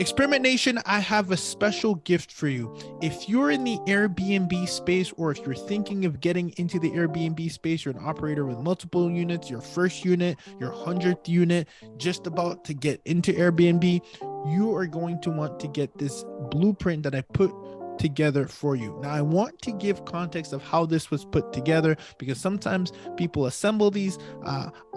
Experiment Nation, I have a special gift for you. If you're in the Airbnb space, or if you're thinking of getting into the Airbnb space, you're an operator with multiple units, your first unit, your 100th unit, just about to get into Airbnb, you are going to want to get this blueprint that I put together for you. Now, I want to give context of how this was put together, because sometimes people assemble these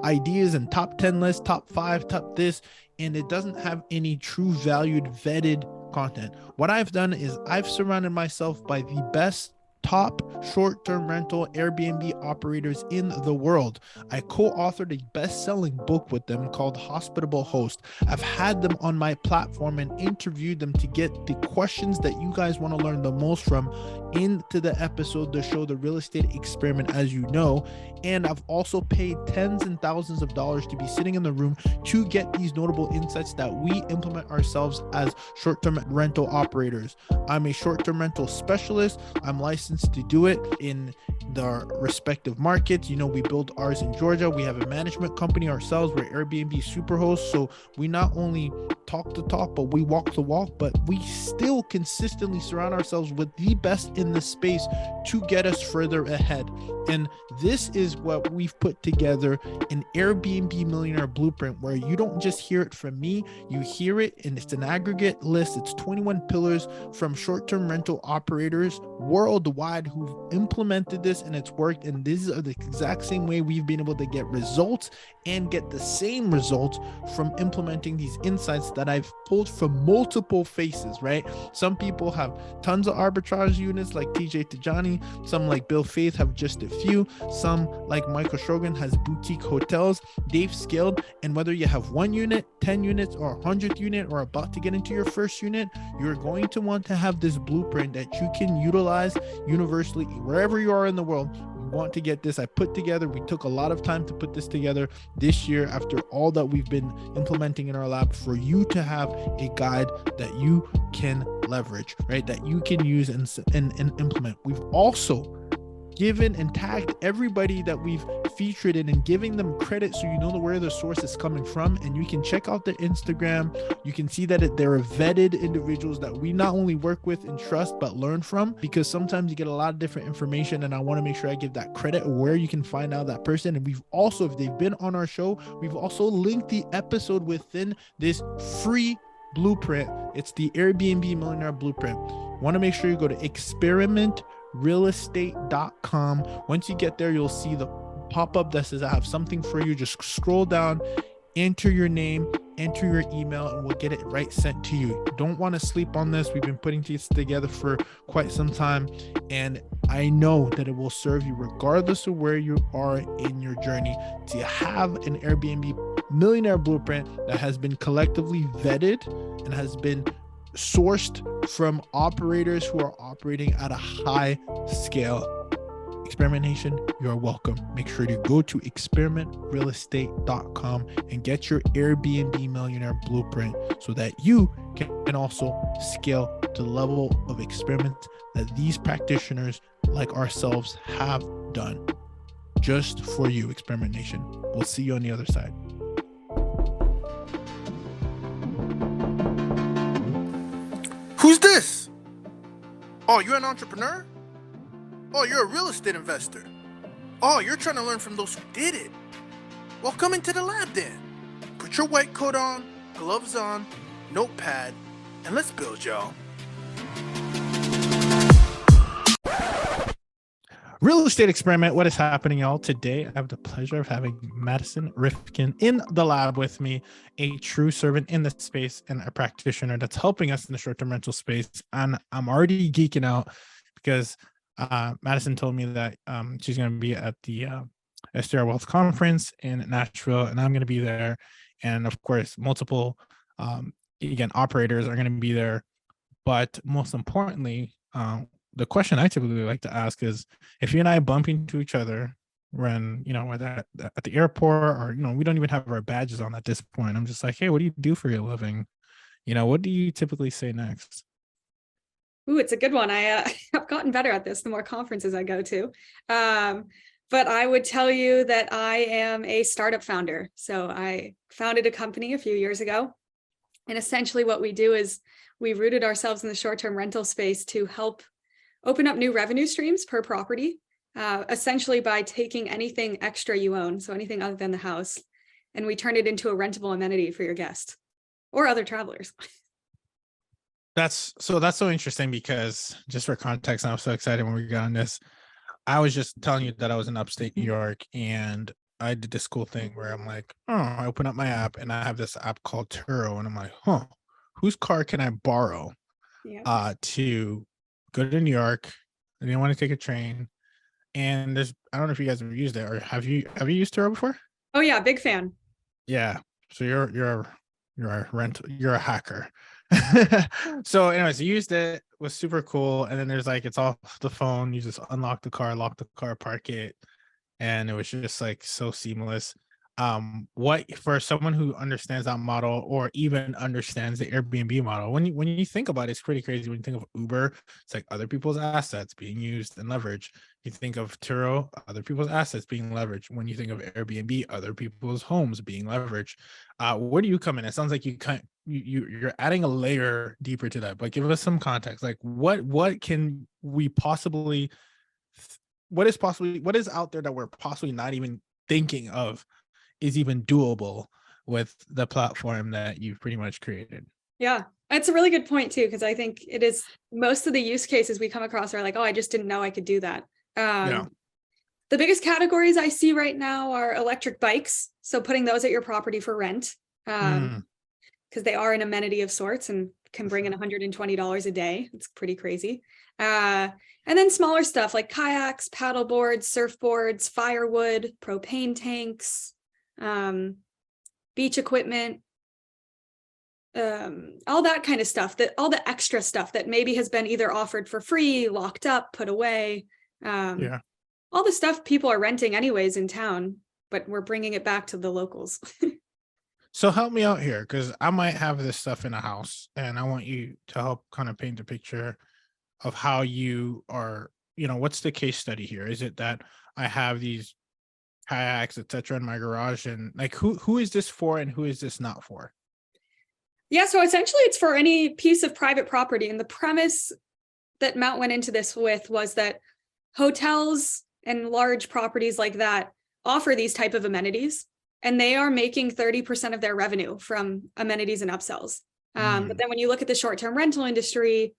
ideas and top 10 lists, top five, top this, and it doesn't have any true valued vetted content. What I've done is I've surrounded myself by the best top short-term rental Airbnb operators in the world. I co-authored a best-selling book with them called Hospitable Host. I've had them on my platform and interviewed them to get the questions that you guys want to learn the most from into the episode, the show, The Real Estate Experiment, as you know. And I've also paid tens and thousands of dollars to be sitting in the room to get these notable insights that we implement ourselves as short-term rental operators. I'm a short-term rental specialist. I'm licensed to do it in the respective markets. You know, we build ours in Georgia. We have a management company ourselves. We're Airbnb superhosts. So we not only talk the talk, but we walk the walk, but we still consistently surround ourselves with the best in the space to get us further ahead. And this is what we've put together, an Airbnb Millionaire Blueprint, where you don't just hear it from me, you hear it, and it's an aggregate list. It's 21 pillars from short-term rental operators worldwide who've implemented this and it's worked. And these are the exact same way we've been able to get results and get the same results from implementing these insights that I've pulled from multiple faces, right? Some people have tons of arbitrage units like TJ Tijani. Some like Bill Faith have just a few. Some like Michael Shogun has boutique hotels. They've scaled, and whether you have 1 unit, 10 units, or 100th unit, or about to get into your first unit, you're going to want to have this blueprint that you can utilize universally wherever you are in the world. You want to get this. I put together, we took a lot of time to put this together this year after all that we've been implementing in our lab, for you to have a guide that you can leverage, right? That you can use and implement. We've also given and tagged everybody that we've featured in and giving them credit, so you know where the source is coming from, and you can check out their Instagram. You can see that they're vetted individuals that we not only work with and trust but learn from, because sometimes you get a lot of different information, and I want to make sure I give that credit where you can find out that person. And we've also, if they've been on our show, we've also linked the episode within this free blueprint. It's the Airbnb Millionaire Blueprint. Want to make sure you go to experimentrealestate.com. Once you get there, you'll see the pop-up that says I have something for you. Just scroll down, enter your name, enter your email, and we'll get it right sent to you. Don't want to sleep on this. We've been putting this together for quite some time, and I know that it will serve you regardless of where you are in your journey, to have an Airbnb Millionaire Blueprint that has been collectively vetted and has been sourced from operators who are operating at a high scale. Experiment Nation, you are welcome. Make sure to go to experimentrealestate.com and get your Airbnb Millionaire Blueprint, so that you can also scale to the level of experiments that these practitioners like ourselves have done just for you. Experiment Nation, we'll see you on the other side. Who's this? Oh, you're an entrepreneur? Oh, you're a real estate investor. Oh, you're trying to learn from those who did it. Well, come into the lab then. Put your white coat on, gloves on, notepad, and let's build, y'all. Real Estate Experiment, what is happening, y'all? Today, I have the pleasure of having Madison Rifkin in the lab with me, a true servant in the space and a practitioner that's helping us in the short-term rental space. And I'm already geeking out because Madison told me that she's going to be at the STR Wealth Conference in Nashville, and I'm going to be there. And of course, multiple, again, operators are going to be there. But most importantly, the question I typically like to ask is, if you and I bump into each other when, whether at the airport or, we don't even have our badges on at this point. I'm just like, hey, what do you do for your living? What do you typically say next? Ooh, it's a good one. I've gotten better at this the more conferences I go to. But I would tell you that I am a startup founder. So I founded a company a few years ago And essentially what we do is we rooted ourselves in the short-term rental space to help open up new revenue streams per property, essentially by taking anything extra you own, so anything other than the house, and we turn it into a rentable amenity for your guest or other travelers. That's so interesting, because just for context, and I was so excited when we got on this. I was just telling you that I was in upstate New York, and I did this cool thing where I'm like, oh, I open up my app and I have this app called Turo, and I'm like, huh, whose car can I borrow Yeah. to go to New York? I didn't want to take a train. And there's, I don't know if you guys have used it, or have you used Turo before? Oh yeah, big fan. Yeah. So you're a hacker. So anyways, I used it, was super cool. And then there's like, it's off the phone. You just unlock the car, lock the car, park it. And it was just like so seamless. What, for someone who understands that model, or even understands the Airbnb model, when you think about it, it's pretty crazy. When you think of Uber, it's like other people's assets being used and leveraged. You think of Turo, other people's assets being leveraged. When you think of Airbnb, other people's homes being leveraged. Where do you come in? It sounds like you're adding a layer deeper to that, but give us some context. Like what can we possibly, what is out there that we're possibly not even thinking of is even doable with the platform that you've pretty much created? Yeah, it's a really good point too, because I think it is, most of the use cases we come across are like, oh, I just didn't know I could do that. Yeah. The biggest categories I see right now are electric bikes. So putting those at your property for rent, because they are an amenity of sorts and can bring in $120 a day. It's pretty crazy. And then smaller stuff like kayaks, paddle boards, surfboards, firewood, propane tanks, beach equipment, all that kind of stuff, that all the extra stuff that maybe has been either offered for free, locked up, put away. Yeah. All the stuff people are renting anyways in town, but we're bringing it back to the locals. So help me out here, because I might have this stuff in a house, and I want you to help kind of paint a picture of how you are, what's the case study here? Is it that I have these kayaks, etc., in my garage, and like who is this for, and who is this not for? Yeah, so essentially it's for any piece of private property. And the premise that Mount went into this with was that hotels and large properties like that offer these type of amenities, and they are making 30% of their revenue from amenities and upsells. But then when you look at the short-term rental industry,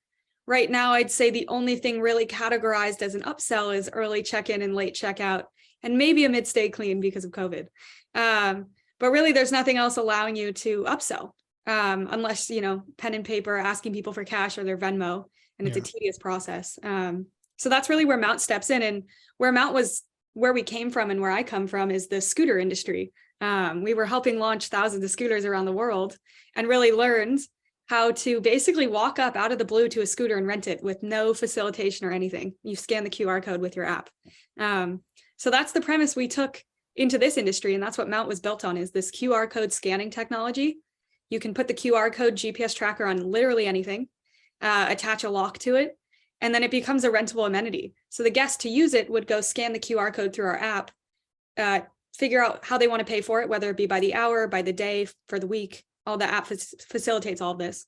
right now, I'd say the only thing really categorized as an upsell is early check-in and late checkout, and maybe a mid-stay clean because of COVID. But really, there's nothing else allowing you to upsell, unless, pen and paper, asking people for cash or their Venmo, and it's a tedious process. So that's really where Mount steps in, and where we came from and where I come from is the scooter industry. We were helping launch thousands of scooters around the world, and really learned how to basically walk up out of the blue to a scooter and rent it with no facilitation or anything. You scan the QR code with your app. So that's the premise we took into this industry, and that's what Mount was built on, is this QR code scanning technology. You can put the QR code GPS tracker on literally anything, attach a lock to it, and then it becomes a rentable amenity. So the guest to use it would go scan the QR code through our app, figure out how they want to pay for it, whether it be by the hour, by the day, for the week. All the app facilitates all of this.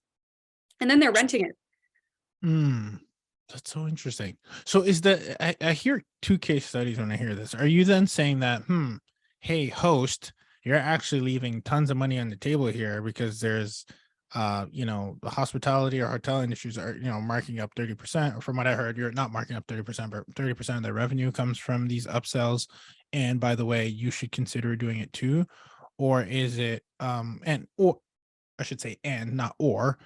And then they're renting it. That's so interesting. So I hear two case studies when I hear this. Are you then saying that, hey, host, you're actually leaving tons of money on the table here, because there's the hospitality or hotel industries are, marking up 30%, or from what I heard, you're not marking up 30%, but 30% of the revenue comes from these upsells. And by the way, you should consider doing it too. Or is it, or I should say, and not or,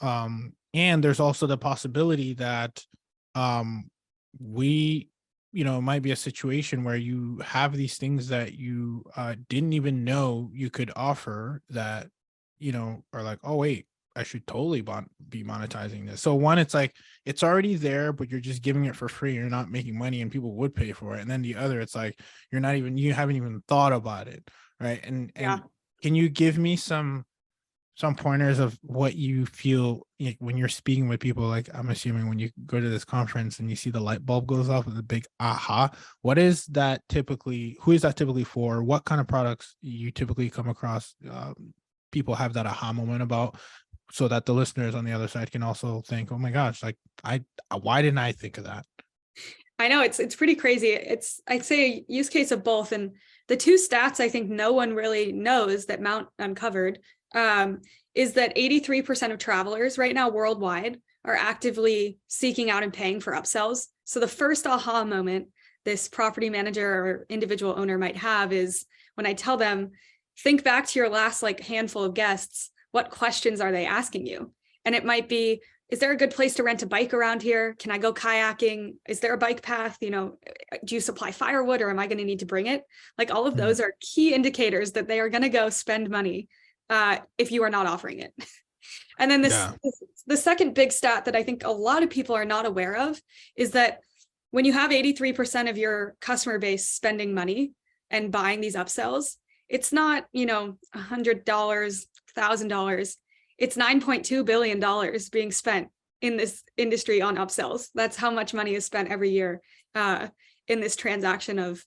and there's also the possibility that, it might be a situation where you have these things that you didn't even know you could offer that, are like, oh, wait, I should totally be monetizing this. So one, it's like, it's already there, but you're just giving it for free. You're not making money and people would pay for it. And then the other, it's like, you haven't even thought about it. Right. And can you give me some pointers of what you feel when you're speaking with people? Like, I'm assuming when you go to this conference and you see the light bulb goes off with a big aha, who is that typically for? What kind of products you typically come across people have that aha moment about, so that the listeners on the other side can also think, oh my gosh, like why didn't I think of that? I know it's pretty crazy. I'd say a use case of both. And the two stats I think no one really knows that Mount uncovered is that 83% of travelers right now worldwide are actively seeking out and paying for upsells. So the first aha moment this property manager or individual owner might have is when I tell them, think back to your last like handful of guests, what questions are they asking you? And it might be, is there a good place to rent a bike around here? Can I go kayaking? Is there a bike path? You know, do you supply firewood or am I going to need to bring it? Like all of those are key indicators that they are going to go spend money if you are not offering it. And then the second big stat that I think a lot of people are not aware of is that when you have 83% of your customer base spending money and buying these upsells, it's not, you know, $100, $1,000. It's $9.2 billion being spent in this industry on upsells. That's how much money is spent every year in this transaction of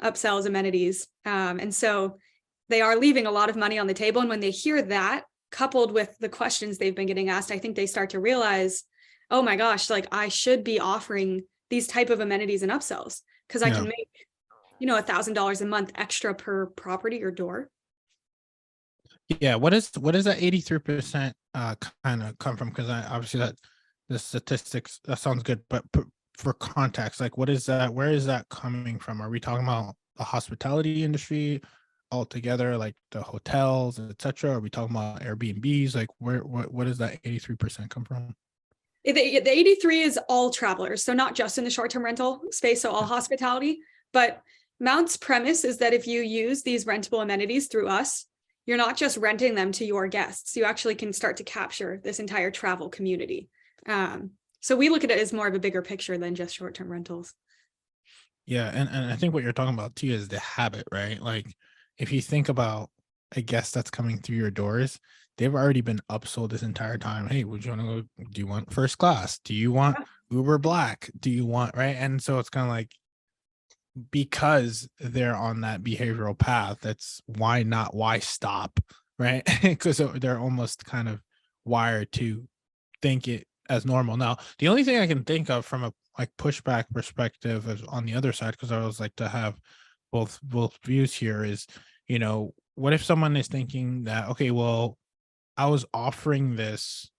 upsells, amenities. And so they are leaving a lot of money on the table. And when they hear that, coupled with the questions they've been getting asked, I think they start to realize, oh my gosh, like I should be offering these type of amenities and upsells because I can make, you know, $1,000 a month extra per property or door. Yeah, what is that 83% kind of come from? Because I obviously that the statistics, that sounds good, but for context, like what is that? Where is that coming from? Are we talking about the hospitality industry altogether, like the hotels, etc.? Are we talking about Airbnbs? Like what does that 83% come from? The 83 is all travelers, so not just in the short-term rental space, so all hospitality. But Mount's premise is that if you use these rentable amenities through us, you're not just renting them to your guests. You actually can start to capture this entire travel community. So we look at it as more of a bigger picture than just short-term rentals. Yeah, and I think what you're talking about too is the habit, right? Like if you think about a guest that's coming through your doors, they've already been upsold this entire time. Hey, would you want to go? Do you want first class? Do you want Uber Black? Do you want, right? And so it's kind of like, because they're on that behavioral path, that's why stop, right? Because they're almost kind of wired to think it as normal. Now, the only thing I can think of from a like pushback perspective is on the other side, because I always like to have both views here, is, you know, what if someone is thinking that, okay, well, I was offering this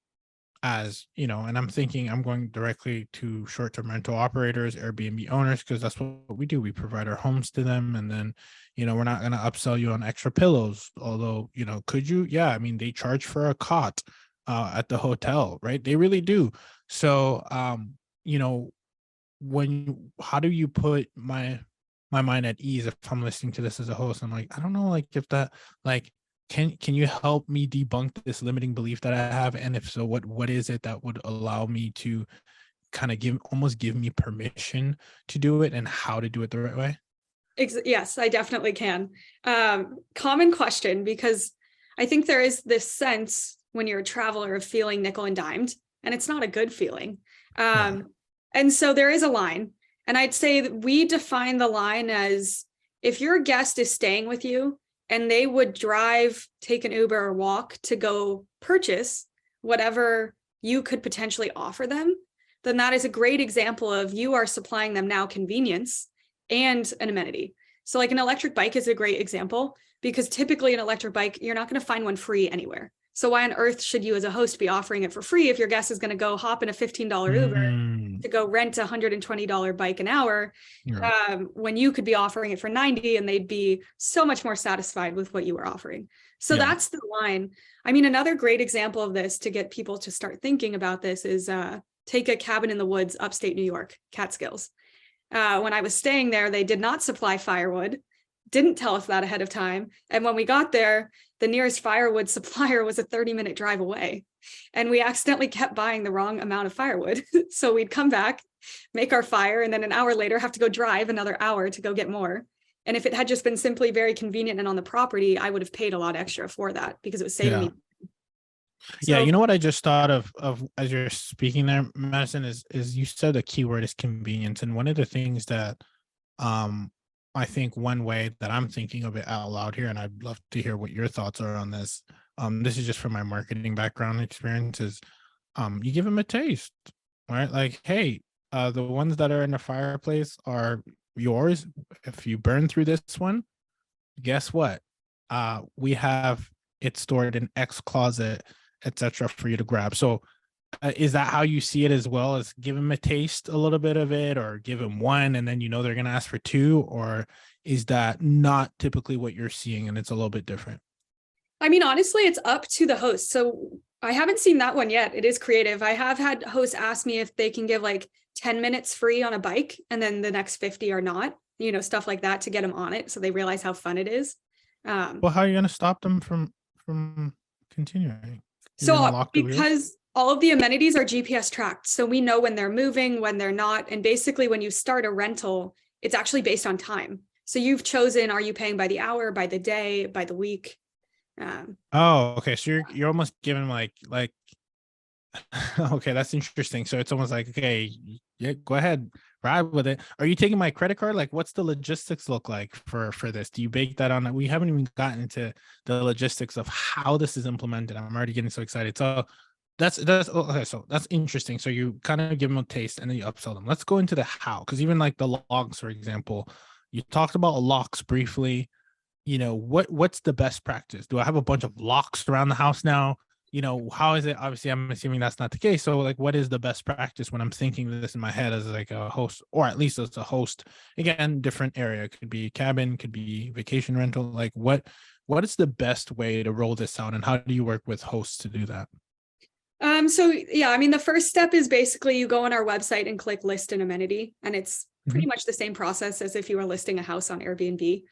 as, you know, and I'm thinking I'm going directly to short-term rental operators, Airbnb owners, because that's what we do. We provide our homes to them. And then, you know, we're not going to upsell you on extra pillows. Although, you know, could you? Yeah. I mean, they charge for a cot at the hotel, right? They really do. So, you know, how do you put my mind at ease if I'm listening to this as a host? I'm like, I don't know, like if that, like, can you help me debunk this limiting belief that I have? And if so, what is it that would allow me to kind of give me permission to do it, and how to do it the right way? Yes, I definitely can. Common question, because I think there is this sense when you're a traveler of feeling nickel and dimed, and it's not a good feeling. And so there is a line. And I'd say that we define the line as if your guest is staying with you and they would drive, take an Uber or walk to go purchase whatever you could potentially offer them, then that is a great example of you are supplying them now convenience and an amenity. So like an electric bike is a great example, because typically an electric bike, you're not going to find one free anywhere. So why on earth should you as a host be offering it for free if your guest is going to go hop in a $15 Uber to go rent a $120 bike an hour, when you could be offering it for 90 and they'd be so much more satisfied with what you were offering. So that's the line. I mean, another great example of this to get people to start thinking about this is take a cabin in the woods, upstate New York, Catskills. When I was staying there, they did not supply firewood, didn't tell us that ahead of time. And when we got there, the nearest firewood supplier was a 30-minute drive away. And we accidentally kept buying the wrong amount of firewood. So we'd come back, make our fire, and then an hour later have to go drive another hour to go get more. And if it had just been simply very convenient and on the property, I would have paid a lot extra for that because it was saving me. So, you know what I just thought of as you're speaking there, Madison, is you said the key word is convenience. And one of the things that I think one way that I'm thinking of it out loud here, and I'd love to hear what your thoughts are on this, this is just from my marketing background experiences. You give them a taste, right? Like, hey, the ones that are in the fireplace are yours. If you burn through this one, guess what? We have it stored in X closet, etc., for you to grab. So, is that how you see it as well? As give them a taste, a little bit of it, or give them one, and then they're gonna ask for two, or is that not typically what you're seeing, and it's a little bit different? I mean, honestly, it's up to the host. So I haven't seen that one yet. It is creative. I have had hosts ask me if they can give like 10 minutes free on a bike and then the next 50 are not, stuff like that to get them on it so they realize how fun it is. Well, how are you gonna stop them from continuing? You're gonna So lock the wheels? because all of the amenities are GPS tracked, so we know when they're moving, when they're not. And basically, when you start a rental, it's actually based on time. So you've chosen, are you paying by the hour, by the day, by the week? Oh, okay. So you're almost giving like okay, that's interesting. So it's almost like, okay, yeah, go ahead, ride with it. Are you taking my credit card? Like, what's the logistics look like for this? Do you bake that on? We haven't even gotten into the logistics of how this is implemented. I'm already getting so excited. So that's okay. So that's interesting. So you kind of give them a taste and then you upsell them. Let's go into the how, because even like the logs, for example, you talked about locks briefly. What's the best practice? Do I have a bunch of locks around the house now? How is it? Obviously, I'm assuming that's not the case. So, like, what is the best practice when I'm thinking this in my head as like a host, or at least as a host? Again, different area. It could be cabin, could be vacation rental. Like, what is the best way to roll this out, and how do you work with hosts to do that? So yeah, I mean, the first step is basically you go on our website and click list an amenity, and it's pretty Mhm. much the same process as if you were listing a house on Airbnb.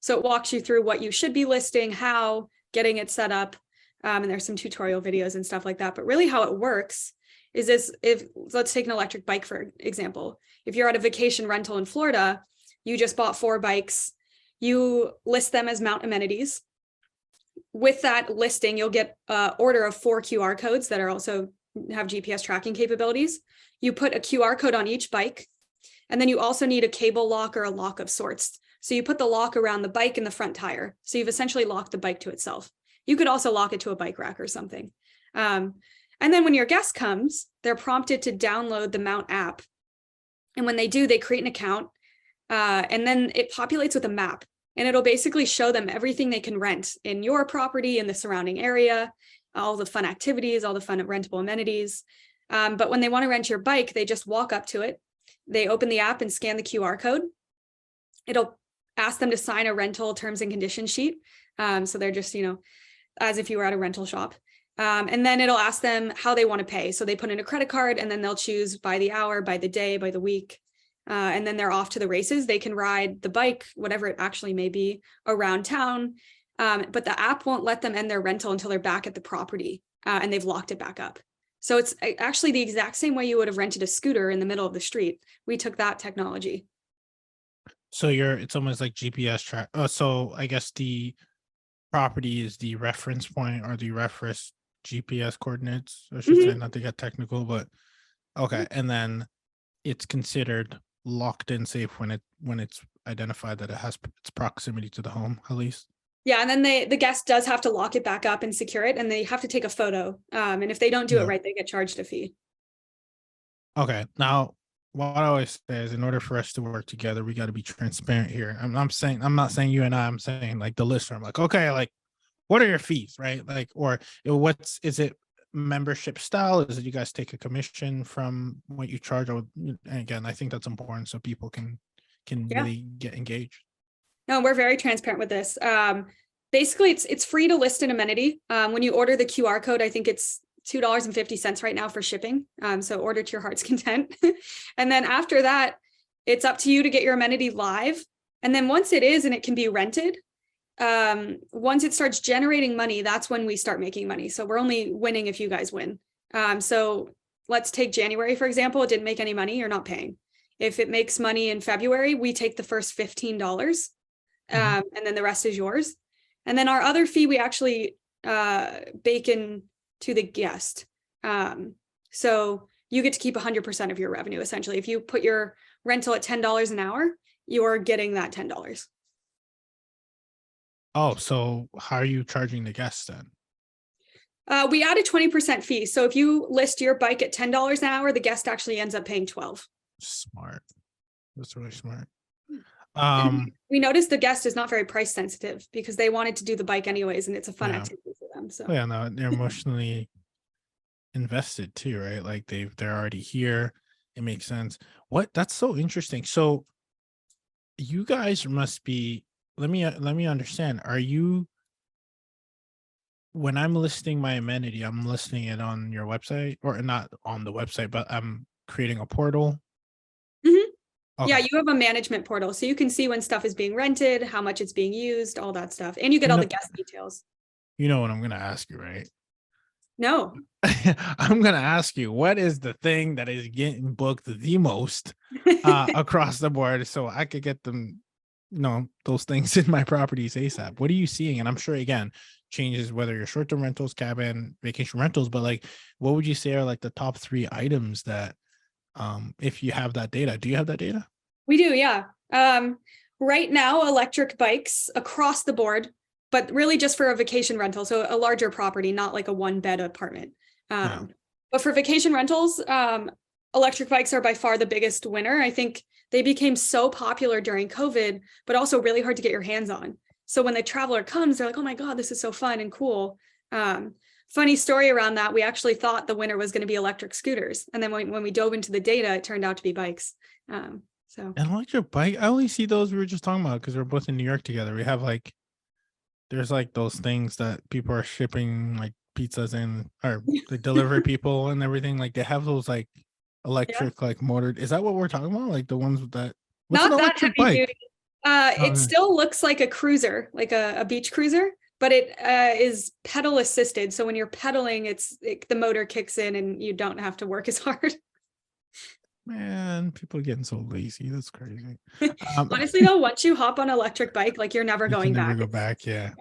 So it walks you through what you should be listing, how, getting it set up, and there's some tutorial videos and stuff like that. But really, how it works is this: if let's take an electric bike for example, if you're at a vacation rental in Florida, you just bought 4 bikes, you list them as mount amenities. With that listing, you'll get an order of 4 QR codes that are also have GPS tracking capabilities. You put a QR code on each bike, and then you also need a cable lock or a lock of sorts. So you put the lock around the bike and the front tire. So you've essentially locked the bike to itself. You could also lock it to a bike rack or something. And then when your guest comes, they're prompted to download the Mount app. And when they do, they create an account, and then it populates with a map. And it'll basically show them everything they can rent in your property, in the surrounding area, all the fun activities, all the fun rentable amenities. But when they want to rent your bike, they just walk up to it. They open the app and scan the QR code. It'll ask them to sign a rental terms and conditions sheet. So they're just, as if you were at a rental shop. And then it'll ask them how they want to pay. So they put in a credit card, and then they'll choose by the hour, by the day, by the week. And then they're off to the races. They can ride the bike, whatever it actually may be, around town. But the app won't let them end their rental until they're back at the property, and they've locked it back up. So it's actually the exact same way you would have rented a scooter in the middle of the street. We took that technology. So it's almost like GPS track. So I guess the property is the reference point or the reference GPS coordinates, I should say, Mhm. not to get technical, but okay. And then it's considered locked in safe when it's identified that it has its proximity to the home, at least. Yeah, and then the guest does have to lock it back up and secure it, and they have to take a photo. And if they don't do it Yeah. right, they get charged a fee. Okay. Now, what I always say is, in order for us to work together, we got to be transparent here. I'm not saying you and I'm saying like the listener. I'm like, okay, like, what are your fees, right? Like, or is it membership style? Is it you guys take a commission from what you charge? And again, I think that's important so people can Yeah. really get engaged. No, we're very transparent with this. Basically, it's free to list an amenity. When you order the QR code, I think it's $2.50 right now for shipping. So order to your heart's content. And then after that, it's up to you to get your amenity live. And then once it is and it can be rented, once it starts generating money, that's when we start making money. So we're only winning if you guys win. So let's take January, for example. It didn't make any money, you're not paying. If it makes money in February, we take the first $15. Mhm. And then the rest is yours. And then our other fee, we actually bake in to the guest. So you get to keep 100% of your revenue, essentially. If you put your rental at $10 an hour, you're getting that $10. Oh, so how are you charging the guests then? We add a 20% fee. So if you list your bike at $10 an hour, the guest actually ends up paying 12. Smart. That's really smart. And we noticed the guest is not very price sensitive because they wanted to do the bike anyways, and it's a fun Yeah. activity for them. So Yeah, no, they're emotionally invested too, right? Like they're already here. It makes sense. What that's so interesting. So you guys must be, let me understand. Are you, when I'm listing my amenity, I'm listing it on your website, or not on the website, but I'm creating a portal. Mhm. Yeah, Okay. you have a management portal, so you can see when stuff is being rented, how much it's being used, all that stuff, and you get You all know, the guest details. you know what I'm gonna ask you, right? No. I'm gonna ask you, what is the thing that is getting booked the most across the board, so I could get them, those things in my properties ASAP. What are you seeing? And I'm sure again changes whether you're short-term rentals, cabin, vacation rentals, but like, what would you say are like the top 3 items that, if you have that data, do you have that data? We do, yeah. Right now, electric bikes across the board, but really just for a vacation rental, so a larger property, not like a one-bed apartment. Yeah. But for vacation rentals, electric bikes are by far the biggest winner. I think they became so popular during COVID, but also really hard to get your hands on. So when the traveler comes, they're like, "Oh my God, this is so fun and cool." Funny story around that, we actually thought the winner was going to be electric scooters, and then when we dove into the data, it turned out to be bikes. So An electric bike, I only see those we were just talking about because we're both in New York together. We have like, there's like those things that people are shipping like pizzas in, or the delivery people and everything. Like they have those like yeah, electric, like motored. Is that what we're talking about? Like the ones with that? What's an not that electric heavy bike? duty. Oh, It still looks like a cruiser, like a beach cruiser, but it is pedal assisted. So when you're pedaling, the motor kicks in and you don't have to work as hard. man, people are getting so lazy. That's crazy. Um, Honestly, though, once you hop on an electric bike, like you're never you can going never back. go back. Yeah,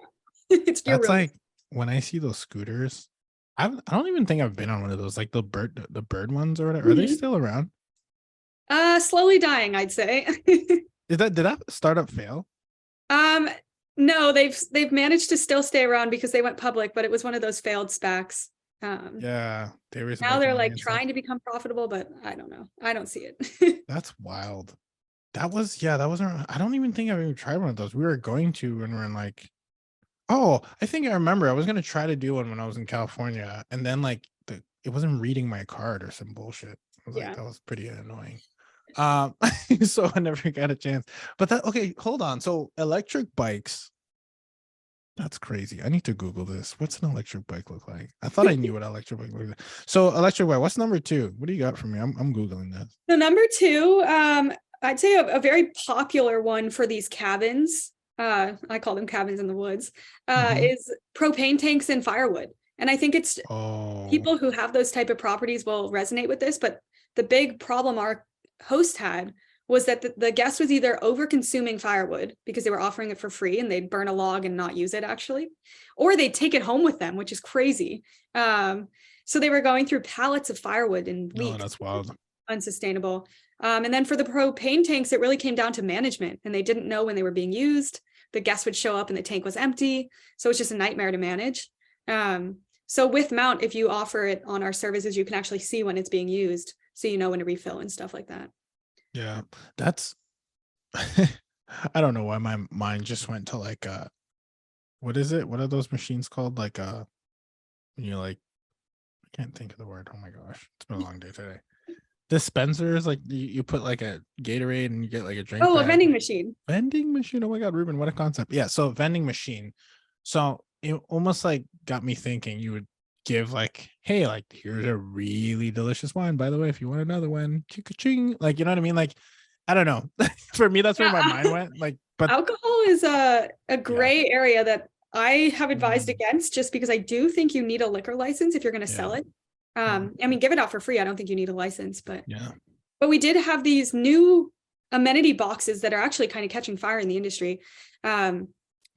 You're that's really like when I see those scooters. I don't even think I've been on one of those, like the bird ones or whatever. Are they Mhm. still around? Slowly dying, I'd say. Did that startup fail? um, no, they've managed to still stay around because they went public, but it was one of those failed SPACs. Um, Yeah, they raised a Now bunch of they're money like and stuff. trying to become profitable, but I don't know. I don't see it. That's wild. That wasn't, I don't even think I've even tried one of those. We were going to, and we're in like, oh, I think I remember I was gonna try to do one when I was in California, and then like it wasn't reading my card or some bullshit. I was like, Yeah. that was pretty annoying. Um, so I never got a chance. But that, okay, hold on. So electric bikes, that's crazy. I need to Google this. What's an electric bike look like? I thought I knew what electric bike looked like. So electric bike, what's number 2? What do you got for me? I'm Googling this. So number two, I'd say a very popular one for these cabins. I call them cabins in the woods. Mhm. Is propane tanks and firewood. And I think it's Oh, people who have those type of properties will resonate with this. But the big problem our host had was that the guest was either over consuming firewood because they were offering it for free and they'd burn a log and not use it actually, or they'd take it home with them, which is crazy. So they were going through pallets of firewood in no, weeks, that's wild. unsustainable. And then for the propane tanks, it really came down to management, and they didn't know when they were being used. The guests would show up and the tank was empty, so it's just a nightmare to manage. So with Mount, if you offer it on our services, you can actually see when it's being used, so you know when to refill and stuff like that. Yeah, that's I don't know why my mind just went to like what is it? What are those machines called? Like when you like, I can't think of the word. Oh my gosh. It's been a long day today. Dispensers, like you put like a Gatorade and you get like a drink Oh, a bag. vending machine. Vending machine. Oh my god, Ruben, what a concept. Yeah, so vending machine. So it almost like got me thinking you would give like, hey, like here's a really delicious wine. By the way, if you want another one, ching, like, you know what I mean? Like, I don't know. For me, that's where my mind Yeah, went. Like, but alcohol is a yeah. gray area that I have advised Mm, against, just because I do think you need a liquor license if you're going to yeah. sell it. Yeah. I mean, give it out for free. I don't think you need a license, Yeah. but we did have these new amenity boxes that are actually kind of catching fire in the industry.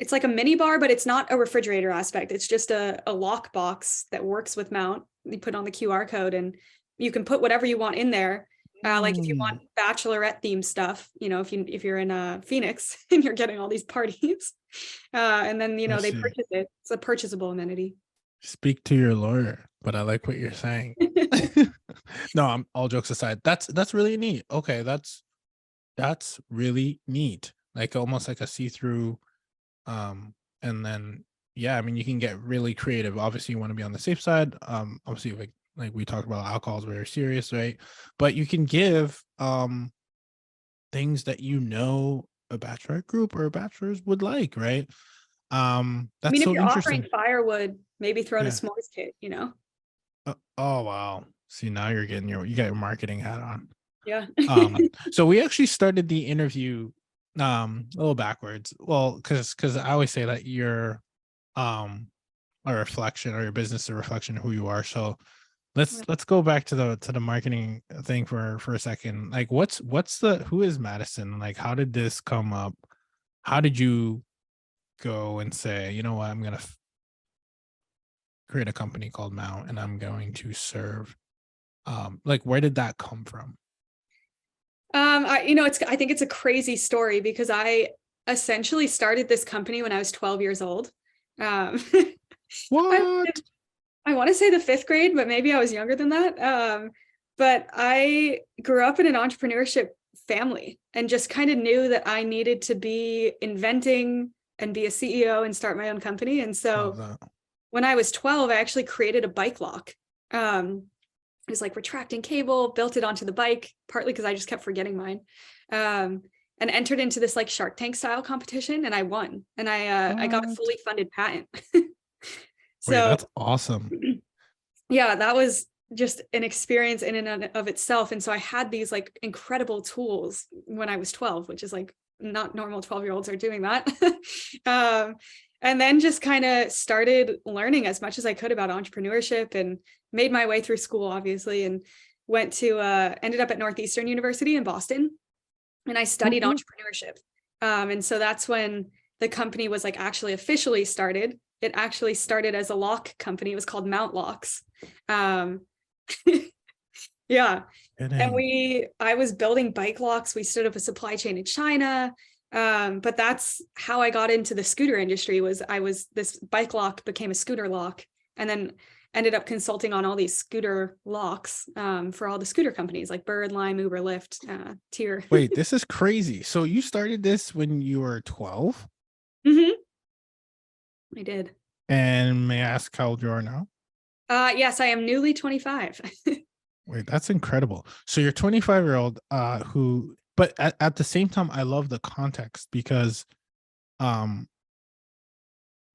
It's like a mini bar, but it's not a refrigerator aspect. It's just a lock box that works with Mount. You put on the QR code and you can put whatever you want in there. Like if you want bachelorette themed stuff, if you're in Phoenix and you're getting all these parties, and then I they see. purchase it. It's a purchasable amenity. Speak to your lawyer, but I like what you're saying. No, I'm all jokes aside. That's really neat. Okay, that's really neat. Like almost like a see-through. And then yeah, I mean you can get really creative. Obviously, you want to be on the safe side. Obviously, like we talked about, alcohol is very serious, right? But you can give things that a bachelorette group or bachelors would like, right? I That's mean, if so you're offering interesting. firewood, maybe throw in a Yeah. s'mores kit. Oh you now you got your marketing hat on. Yeah. So we actually started the interview a little backwards. Well, because I always say that you're a reflection, or your business is a reflection of who you are. So let's go back to the marketing thing for a second. Like who is Madison? Like how did this come up? How did you go and say, you know what, I'm gonna create a company called Mount and I'm going to serve? Like where did that come from? I think it's a crazy story because I essentially started this company when I was 12 years old. Um, What? I want to say the fifth grade, but maybe I was younger than that. But I grew up in an entrepreneurship family and just kind of knew that I needed to be inventing and be a CEO and start my own company. And Love so that. when I was 12, I actually created a bike lock. It was like retracting cable, built it onto the bike, partly because I just kept forgetting mine. And entered into this like Shark Tank style competition, and I won. And I got a What? fully funded patent. Wait, So that's awesome. yeah, that was just an experience in and of itself. And so I had these like incredible tools when I was 12, which is like not normal 12-year-olds are doing that. And then just kind of started learning as much as I could about entrepreneurship and made my way through school, obviously, and ended up at Northeastern University in Boston. And I studied entrepreneurship. And so that's when the company was like actually officially started. It actually started as a lock company. It was called Mount Locks. Um, yeah. And I was building bike locks. We stood up a supply chain in China. But that's how I got into the scooter industry. This bike lock became a scooter lock, and then ended up consulting on all these scooter locks for all the scooter companies like Bird, Lime, Uber, Lyft, Tier. Wait, this is crazy. So you started this when you were 12? Mm-hmm. I did. And may I ask how old you are now? Yes, I am newly 25. Wait, that's incredible. So you're 25-year-old but at the same time, I love the context because um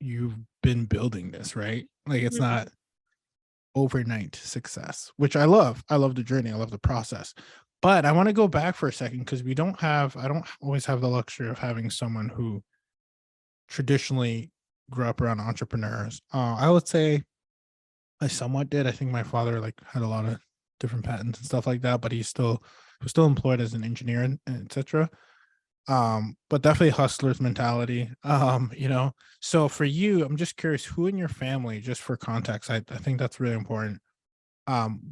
you've been building this, right? Like it's not overnight success, which I love. I love the journey. I love the process. But I want to go back for a second because I don't always have the luxury of having someone who traditionally grew up around entrepreneurs. I would say I somewhat did. I think my father like had a lot of different patents and stuff like that, but he was still employed as an engineer and etc. But definitely hustler's mentality. So for you, I'm just curious, who in your family, just for context, I think that's really important.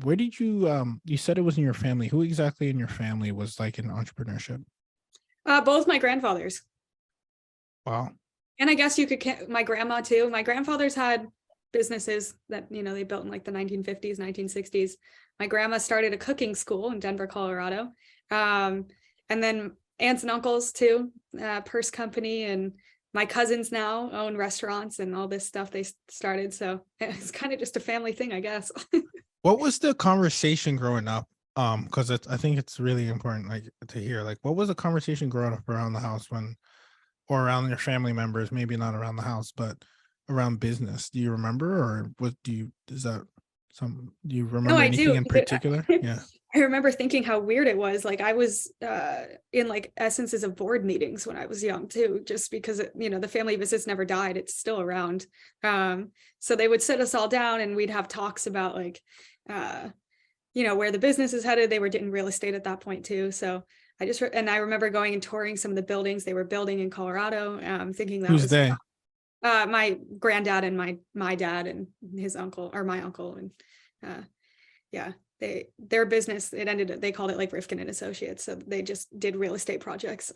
Where did you said it was in your family. Who exactly in your family was like in entrepreneurship? Both my grandfathers. Wow. And I guess you could my grandma too. My grandfathers had businesses that, they built in like the 1950s, 1960s. My grandma started a cooking school in Denver, Colorado. And then aunts and uncles too, purse company, and my cousins now own restaurants and all this stuff they started. So it's kind of just a family thing, I guess. What was the conversation growing up? Because I think it's really important, like to hear, like what was the conversation growing up around the house or around your family members, maybe not around the house, but around business? Do you remember, or do you No, remember I anything do. in particular? Yeah. I remember thinking how weird it was. Like I was in like essences of board meetings when I was young too, just because the family visits never died. It's still around. So they would sit us all down and we'd have talks about like, where the business is headed. They were getting real estate at that point too. So I remember going and touring some of the buildings they were building in Colorado, thinking that Who's was they? my granddad and my dad and his uncle, or my uncle, and yeah. their business, they called it like Rifkin and Associates. So they just did real estate projects.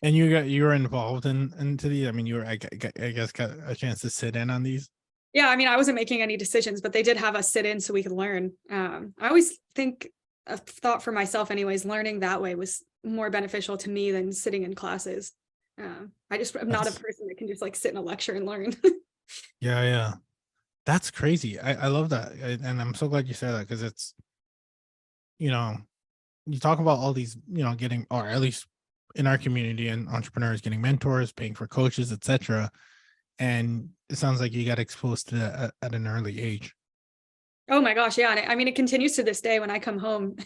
And you were involved into these. I mean, you were, I guess, got a chance to sit in on these. Yeah, I mean, I wasn't making any decisions, but they did have us sit in so we could learn. I always think, a thought for myself anyways, learning that way was more beneficial to me than sitting in classes. I'm not a person that can just like sit in a lecture and learn. Yeah. That's crazy. I love that. And I'm so glad you said that, because it's, you talk about all these, getting, or at least in our community and entrepreneurs, getting mentors, paying for coaches, etc. And it sounds like you got exposed to that at an early age. Oh my gosh, yeah. And I mean, it continues to this day when I come home.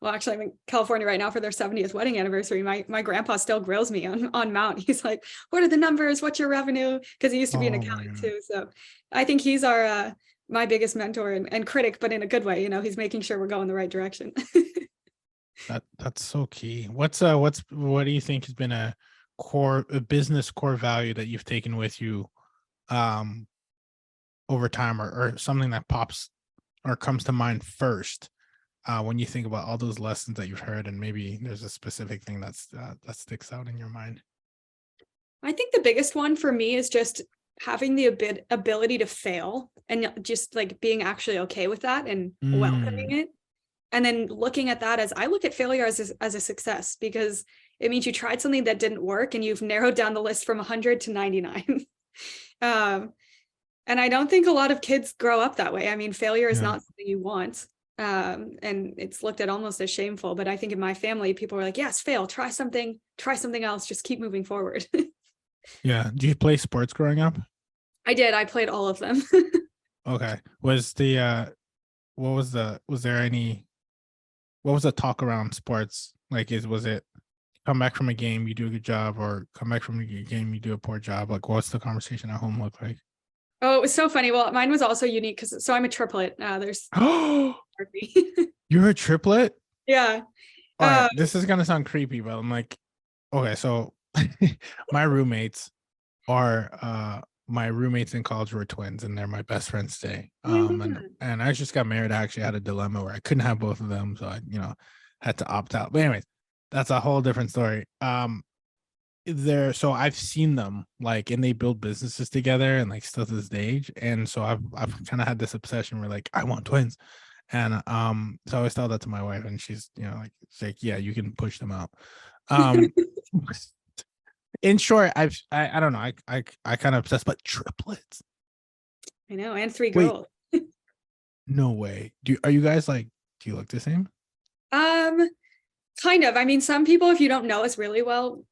Well, actually, I'm in California right now for their 70th wedding anniversary. My grandpa still grills me on Mount. He's like, what are the numbers? What's your revenue? Because he used to be an accountant too. So I think he's my biggest mentor and critic, but in a good way. He's making sure we're going the right direction. That's so key. What do you think has been a business core value that you've taken with you over time, or something that pops or comes to mind first when you think about all those lessons that you've heard, and maybe there's a specific thing that sticks out in your mind? I think the biggest one for me is just having the ability to fail, and just like being actually okay with that and welcoming it. And then looking at that, as I look at failure as a success, because it means you tried something that didn't work and you've narrowed down the list from 100 to 99. And I don't think a lot of kids grow up that way. I mean, failure is not something you want. And it's looked at almost as shameful. But I think in my family, people were like, yes, fail, try something else, just keep moving forward. Yeah. Do you play sports growing up? I did. I played all of them. Okay. Was the what was the talk around sports? Like, was it come back from a game, you do a good job, or come back from a game, you do a poor job? Like, what's the conversation at home look like? Oh, it was so funny. Well, mine was also unique so I'm a triplet. There's You're a triplet? Yeah. All right, this is gonna sound creepy, but I'm like, okay, so my roommates in college were twins, and they're my best friends today. And I just got married. I actually had a dilemma where I couldn't have both of them, so I, had to opt out. But anyways, that's a whole different story. So I've seen them, like, and they build businesses together, and like still to this age. And so I've kind of had this obsession where like I want twins. And so I always tell that to my wife, and she's she's like, yeah, you can push them out. In short, I don't know, I kind of obsessed, but triplets. I know, and 3 girls. Wait, no way. Are you guys like, do you look the same? Kind of. I mean, some people, if you don't know us really well,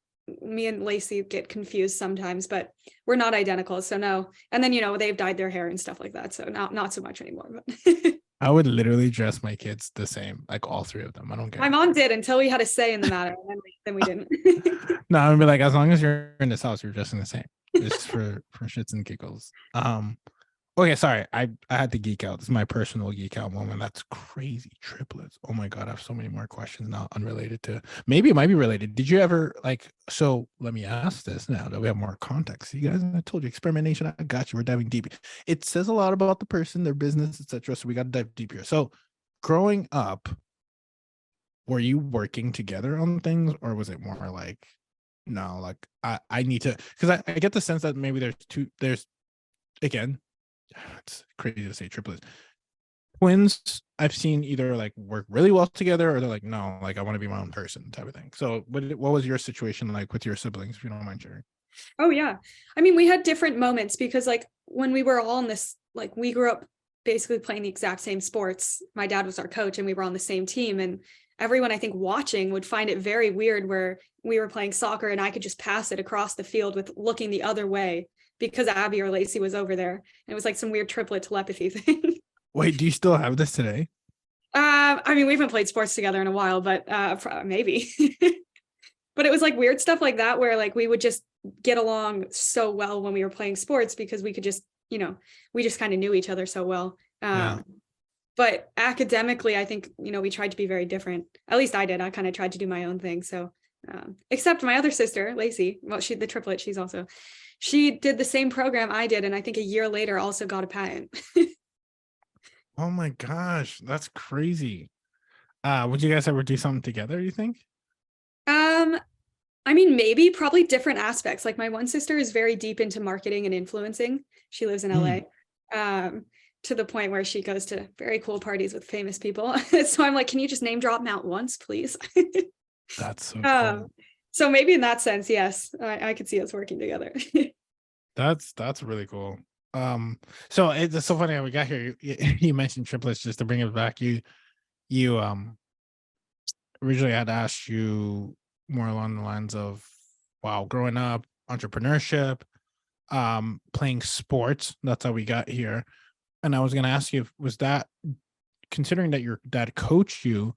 me and Lacey get confused sometimes, but we're not identical, so no. And then they've dyed their hair and stuff like that, so not so much anymore. But I would literally dress my kids the same, like all 3 of them. I don't care. My mom did until we had a say in the matter, and then we didn't. No, I'm gonna be like, as long as you're in this house, you're dressing the same. Just for shits and giggles. Okay, sorry, I had to geek out. This is my personal geek out moment. That's crazy. Triplets. Oh my god, I have so many more questions now, unrelated to. Maybe it might be related. Did you ever so let me ask this now that we have more context. You guys, I told you, experimentation. I got you. We're diving deep. It says a lot about the person, their business, etc. So we got to dive deep here. So growing up, were you working together on things, or was it more like, no, like I need to, because I get the sense that maybe there's again, it's crazy to say triplets. Twins, I've seen either like work really well together, or they're like, no, like I want to be my own person type of thing. So what was your situation like with your siblings, if you don't mind sharing? Oh yeah. I mean, we had different moments, because like when we were all in this, like we grew up basically playing the exact same sports. My dad was our coach and we were on the same team, and everyone I think watching would find it very weird where we were playing soccer and I could just pass it across the field with looking the other way because Abby or Lacey was over there. And it was like some weird triplet telepathy thing. Wait, do you still have this today? I mean, we haven't played sports together in a while, but maybe. But it was like weird stuff like that where like we would just get along so well when we were playing sports because we could just, we just kind of knew each other so well. Yeah. But academically, I think, we tried to be very different. At least I did. I kind of tried to do my own thing. So except my other sister, Lacey, well, the triplet, she did the same program I did. And I think a year later also got a patent. Oh my gosh, that's crazy. Would you guys ever do something together, you think? Um, I mean, maybe probably different aspects. Like my one sister is very deep into marketing and influencing. She lives in Mm, LA. To the point where she goes to very cool parties with famous people. So I'm like, can you just name drop Mount once, please? that's so um, cool. so maybe in that sense, yes, I could see us working together. That's really cool. So it's so funny how we got here. You mentioned triplets just to bring it back. You originally had asked you more along the lines of, wow, growing up, entrepreneurship, playing sports. That's how we got here. And I was going to ask you, was that, considering that your dad coached you,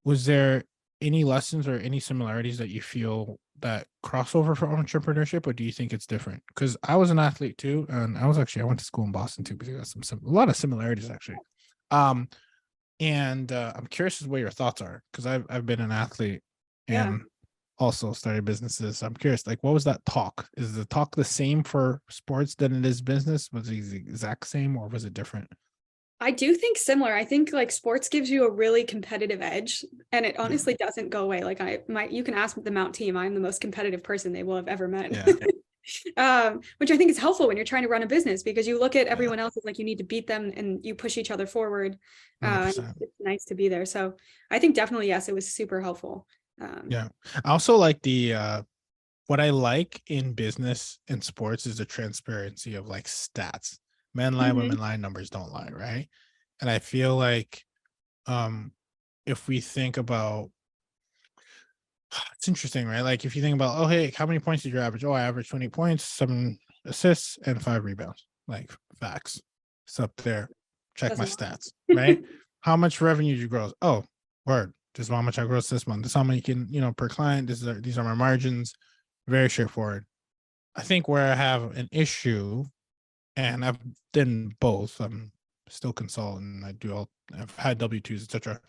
was there any lessons or any similarities that you feel that crossover for entrepreneurship, or do you think it's different? Because I was an athlete too, and I went to school in Boston too, because got a lot of similarities actually. Um, and I'm curious as what your thoughts are, because I've been an athlete Yeah. and also started businesses. I'm curious, like, what was that talk? Is the talk the same for sports than it is business? Was it the exact same, or was it different? I do think similar. I think like sports gives you a really competitive edge, and it Yeah, honestly doesn't go away. Like you can ask the Mount team. I'm the most competitive person they will have ever met. yeah, Which I think is helpful when you're trying to run a business, because you look at yeah, everyone else as like you need to beat them and you push each other forward. hundred And percent. it's nice to be there. So I think definitely, yes, it was super helpful. Yeah, I also like the what I like in business and sports is the transparency of like stats. Men lie, Mhm. women lie, numbers don't lie, right? And I feel like um if we think about, it's interesting, right? Like if you think about, oh hey, how many points did you average? Oh, I averaged 20 points, 7 assists, and 5 rebounds. Like facts. It's up there. Check my Doesn't stats, lie. right? How much revenue did you gross? Oh, word. This is how much I gross this month. This is how many can, per client. These are my margins. Very straightforward. I think where I have an issue, and I've done both. I'm still consultant. I've had W-2s, etc.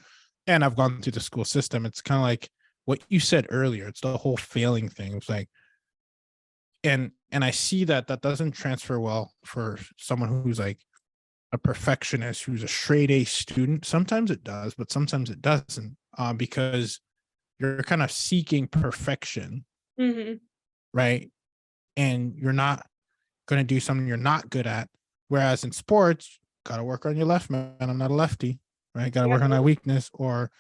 And I've gone through the school system. It's kind of like what you said earlier. It's the whole failing thing. It's like, and I see that that doesn't transfer well for someone who's like a perfectionist, who's a straight A student. Sometimes it does, but sometimes it doesn't, because you're kind of seeking perfection, Mhm. right? And you're not going to do something you're not good at. Whereas in sports, got to work on your left, man. I'm not a lefty, right? Got to Yeah. work on that weakness. Or,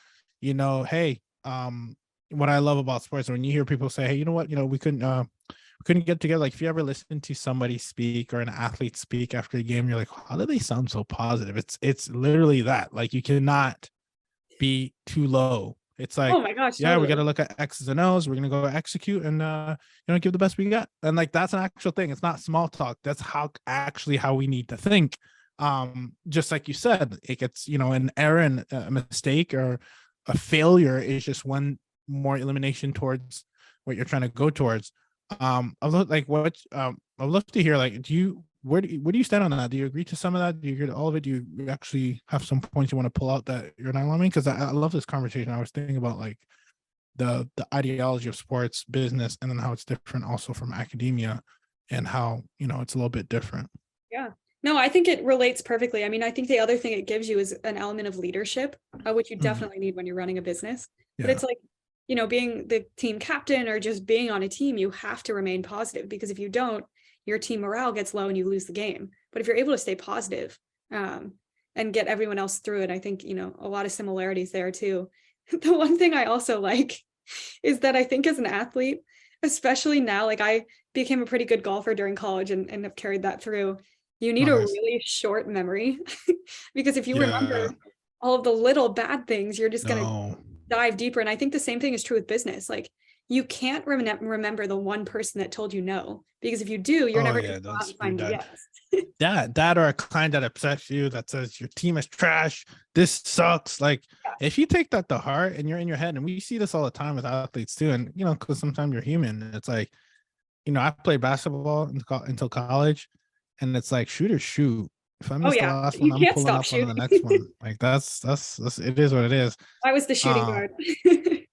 hey, what I love about sports, when you hear people say, hey, you know what, we couldn't get together. Like if you ever listen to somebody speak or an athlete speak after a game, you're like, how do they sound so positive? It's literally that. Like you cannot be too low. It's Oh like, my gosh, yeah, we got totally. to look at X's and O's. We're gonna go execute and give the best we got. And like that's an actual thing. It's not small talk. That's how we need to think. Just like you said, it gets, an error and a mistake or a failure is just one more elimination towards what you're trying to go towards. I love like what I'd love to hear, like, where do you stand on that? Do you agree to some of that? Do you agree to all of it? Do you actually have some points you want to pull out that you're not loving? Because I love this conversation. I was thinking about like the ideology of sports business, and then how it's different also from academia, and how it's a little bit different. Yeah. No, I think it relates perfectly. I mean, I think the other thing it gives you is an element of leadership, which you Mhm. definitely need when you're running a business. But Yeah. it's like, being the team captain or just being on a team, you have to remain positive, because if you don't, your team morale gets low and you lose the game. But if you're able to stay positive, and get everyone else through it, I think, a lot of similarities there too. The one thing I also like is that I think as an athlete, especially now, like I became a pretty good golfer during college and have carried that through. You need Oh, a nice. really short memory, because if you Yeah. remember all of the little bad things, you're just going to No. dive deeper. And I think the same thing is true with business. Like you can't remember the one person that told you no, because if you do, you're Oh never going yeah, to go out that's and you're find a done. yes. That or a client that upsets you, that says your team is trash, this sucks. Like if you take that to heart and you're in your head, and we see this all the time with athletes too, and because sometimes you're human. It's like, I played basketball until college, and it's like shoot or shoot. If I Oh miss the yeah, last one, you I'm can't pulling stop up on the shooting. next one. Like that's it is what it is. I was the shooting Uh guard.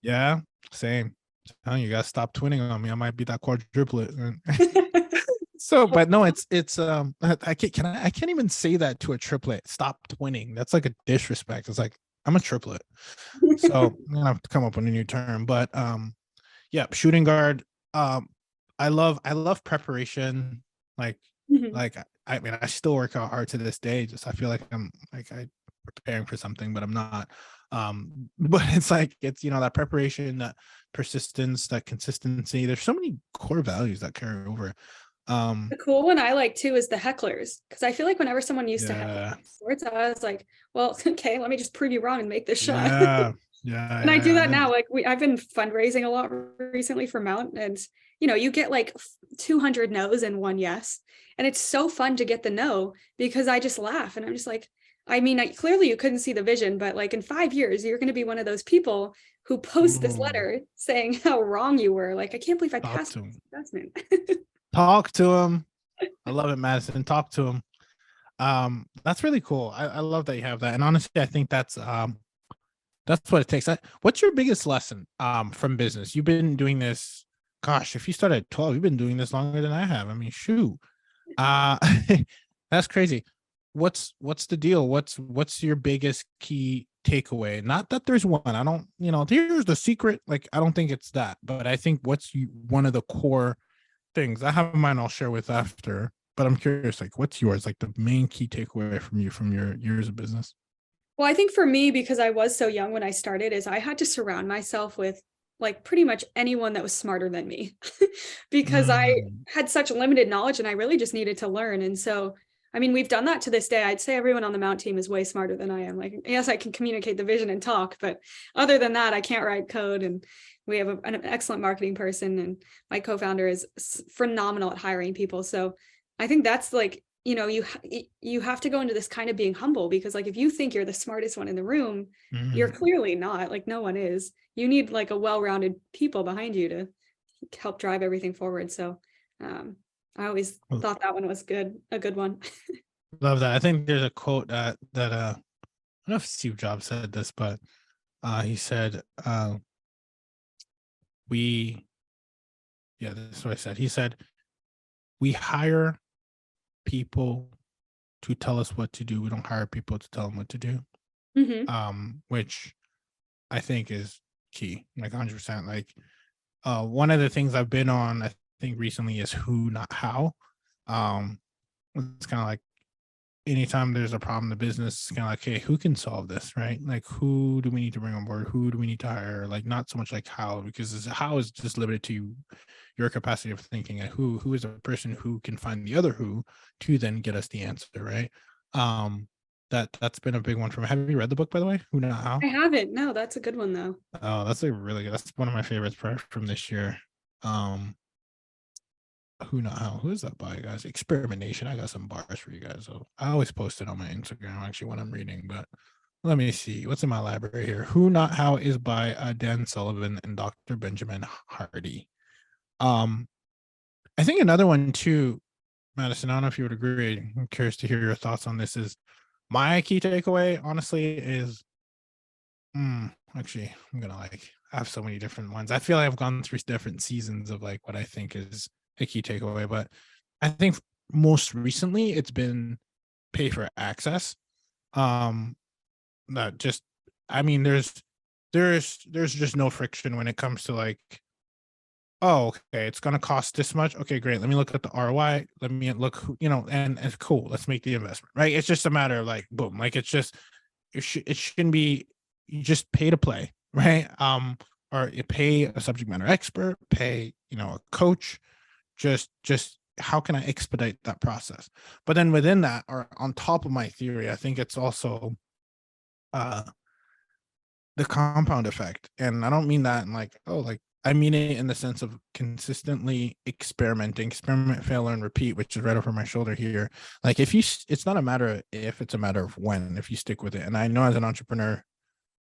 yeah, same. I'm telling you, guys, stop twinning on me. I might be that quadruplet. So, but no, it's I can't even say that to a triplet. Stop twinning. That's like a disrespect. It's like I'm a triplet. So I'm gonna have to come up with a new term. But yeah, shooting guard. I love preparation. Like Mhm. like I mean I still work out hard to this day. Just I feel like I preparing for something, but I'm not. But it's like it's that preparation, that persistence, that consistency. There's so many core values that carry over. The cool one I like too is the hecklers, because I feel like whenever someone used to heckle Yeah, sports, I was like, well, okay, let me just prove you wrong and make this shot. yeah, yeah, And I do yeah. that now. Like I've been fundraising a lot recently for Mount, and you get like 200 no's and one yes, and it's so fun to get the no because I just laugh and I'm just like, I mean, clearly you couldn't see the vision, but like in 5 years, you're going to be one of those people who post this Ooh, letter saying how wrong you were. Like, I can't believe I talk passed to this him. investment. Talk to him. I love it, Madison. Talk to him. That's really cool. I love that you have that. And honestly, I think that's what it takes. What's your biggest lesson from business? You've been doing this, gosh, if you started at 12, you've been doing this longer than I have. I mean, shoot. Uh that's crazy. What's the deal? What's your biggest key takeaway? Not that there's one. I don't, here's the secret. Like, I don't think it's that, but I think one of the core things. I have mine I'll share with after, but I'm curious, like, what's yours? Like the main key takeaway from you from your years of business? Well, I think for me, because I was so young when I started, is I had to surround myself with like pretty much anyone that was smarter than me because I Mm, had such limited knowledge and I really just needed to learn. And so, I mean, we've done that to this day. I'd say everyone on the Mount team is way smarter than I am. Like, yes, I can communicate the vision and talk, but other than that, I can't write code. And we have an excellent marketing person, and my co-founder is phenomenal at hiring people. So I think that's like, you have to go into this kind of being humble, because like if you think you're the smartest one in the room, you're mm. clearly not. Like no one is. You need like a well-rounded people behind you to help drive everything forward. So I always Well, thought that one was a good one. love that. I think there's a quote that I don't know if Steve Jobs said this, but he said, we yeah, this is what I said. He said, we hire people to tell us what to do. We don't hire people to tell them what to do. Hmm. Which I think is key, like 100%. Like, one of the things I've been on, I think recently, is who, not how. Um, it's kind of like anytime there's a problem in the business, it's kind of like, hey, who can solve this, right? Like, who do we need to bring on board? Who do we need to hire? Like, not so much like how, because how is just limited to your capacity of thinking. And who is the person who can find the other who to then get us the answer, right? Um, that's been a big one for me. Have you read the book, by the way? Who, not how? I haven't. No, that's a good one though. Oh, that's a really good. That's one of my favorites from this year. Um, who not how? Who is that by, guys? Experimentation. I got some bars for you guys. So I always post it on my Instagram actually when I'm reading. But let me see what's in my library here. Who not how is by Dan Sullivan and Dr. Benjamin Hardy. Um, I think another one too, Madison. I don't know if you would agree. I'm curious to hear your thoughts on this. Is my key takeaway, honestly, is actually, I'm gonna like I have so many different ones. I feel like I've gone through different seasons of like what I think is a key takeaway, but I think most recently it's been pay for access. Um, that just, I mean, there's just no friction when it comes to like, oh, okay, it's gonna cost this much. Okay, great. Let me look at the ROI. Let me look, and it's cool. Let's make the investment, right? It's just a matter of like, boom, like it's just it shouldn't be, you just pay to play, right? Or you pay a subject matter expert, pay, a coach, just how can I expedite that process? But then within that, or on top of my theory, I think it's also uh the compound effect. And I don't mean that in like, oh, like I mean it in the sense of consistently experimenting, experiment, fail, and repeat, which is right over my shoulder here. Like if you, it's not a matter of if, it's a matter of when, if you stick with it. And I know as an entrepreneur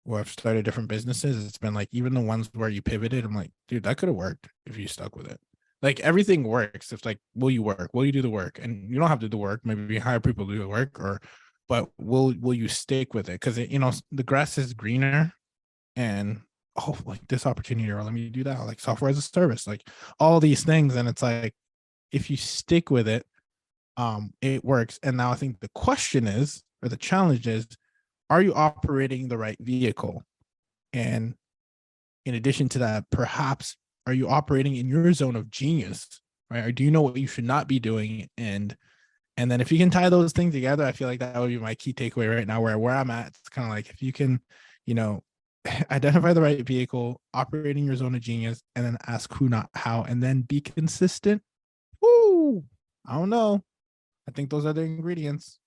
who I've started different businesses, it's been like, even the ones where you pivoted, I'm like, dude, that could have worked if you stuck with it. Like everything works. It's like, will you work? Will you do the work? And you don't have to do the work. Maybe you hire people to do the work, but will you stick with it? Because the grass is greener, and like this opportunity, or let me do that, like software as a service, like all these things. And it's like, if you stick with it, it works. And now I think the question is, or the challenge is, are you operating the right vehicle? And in addition to that, perhaps are you operating in your zone of genius, right? Or do you know what you should not be doing? And then if you can tie those things together, I feel like that would be my key takeaway right now, where I'm at. It's kind of like, if you can, identify the right vehicle, operate in your zone of genius, and then ask who, not how, and then be consistent. Woo! I don't know. I think those are the ingredients.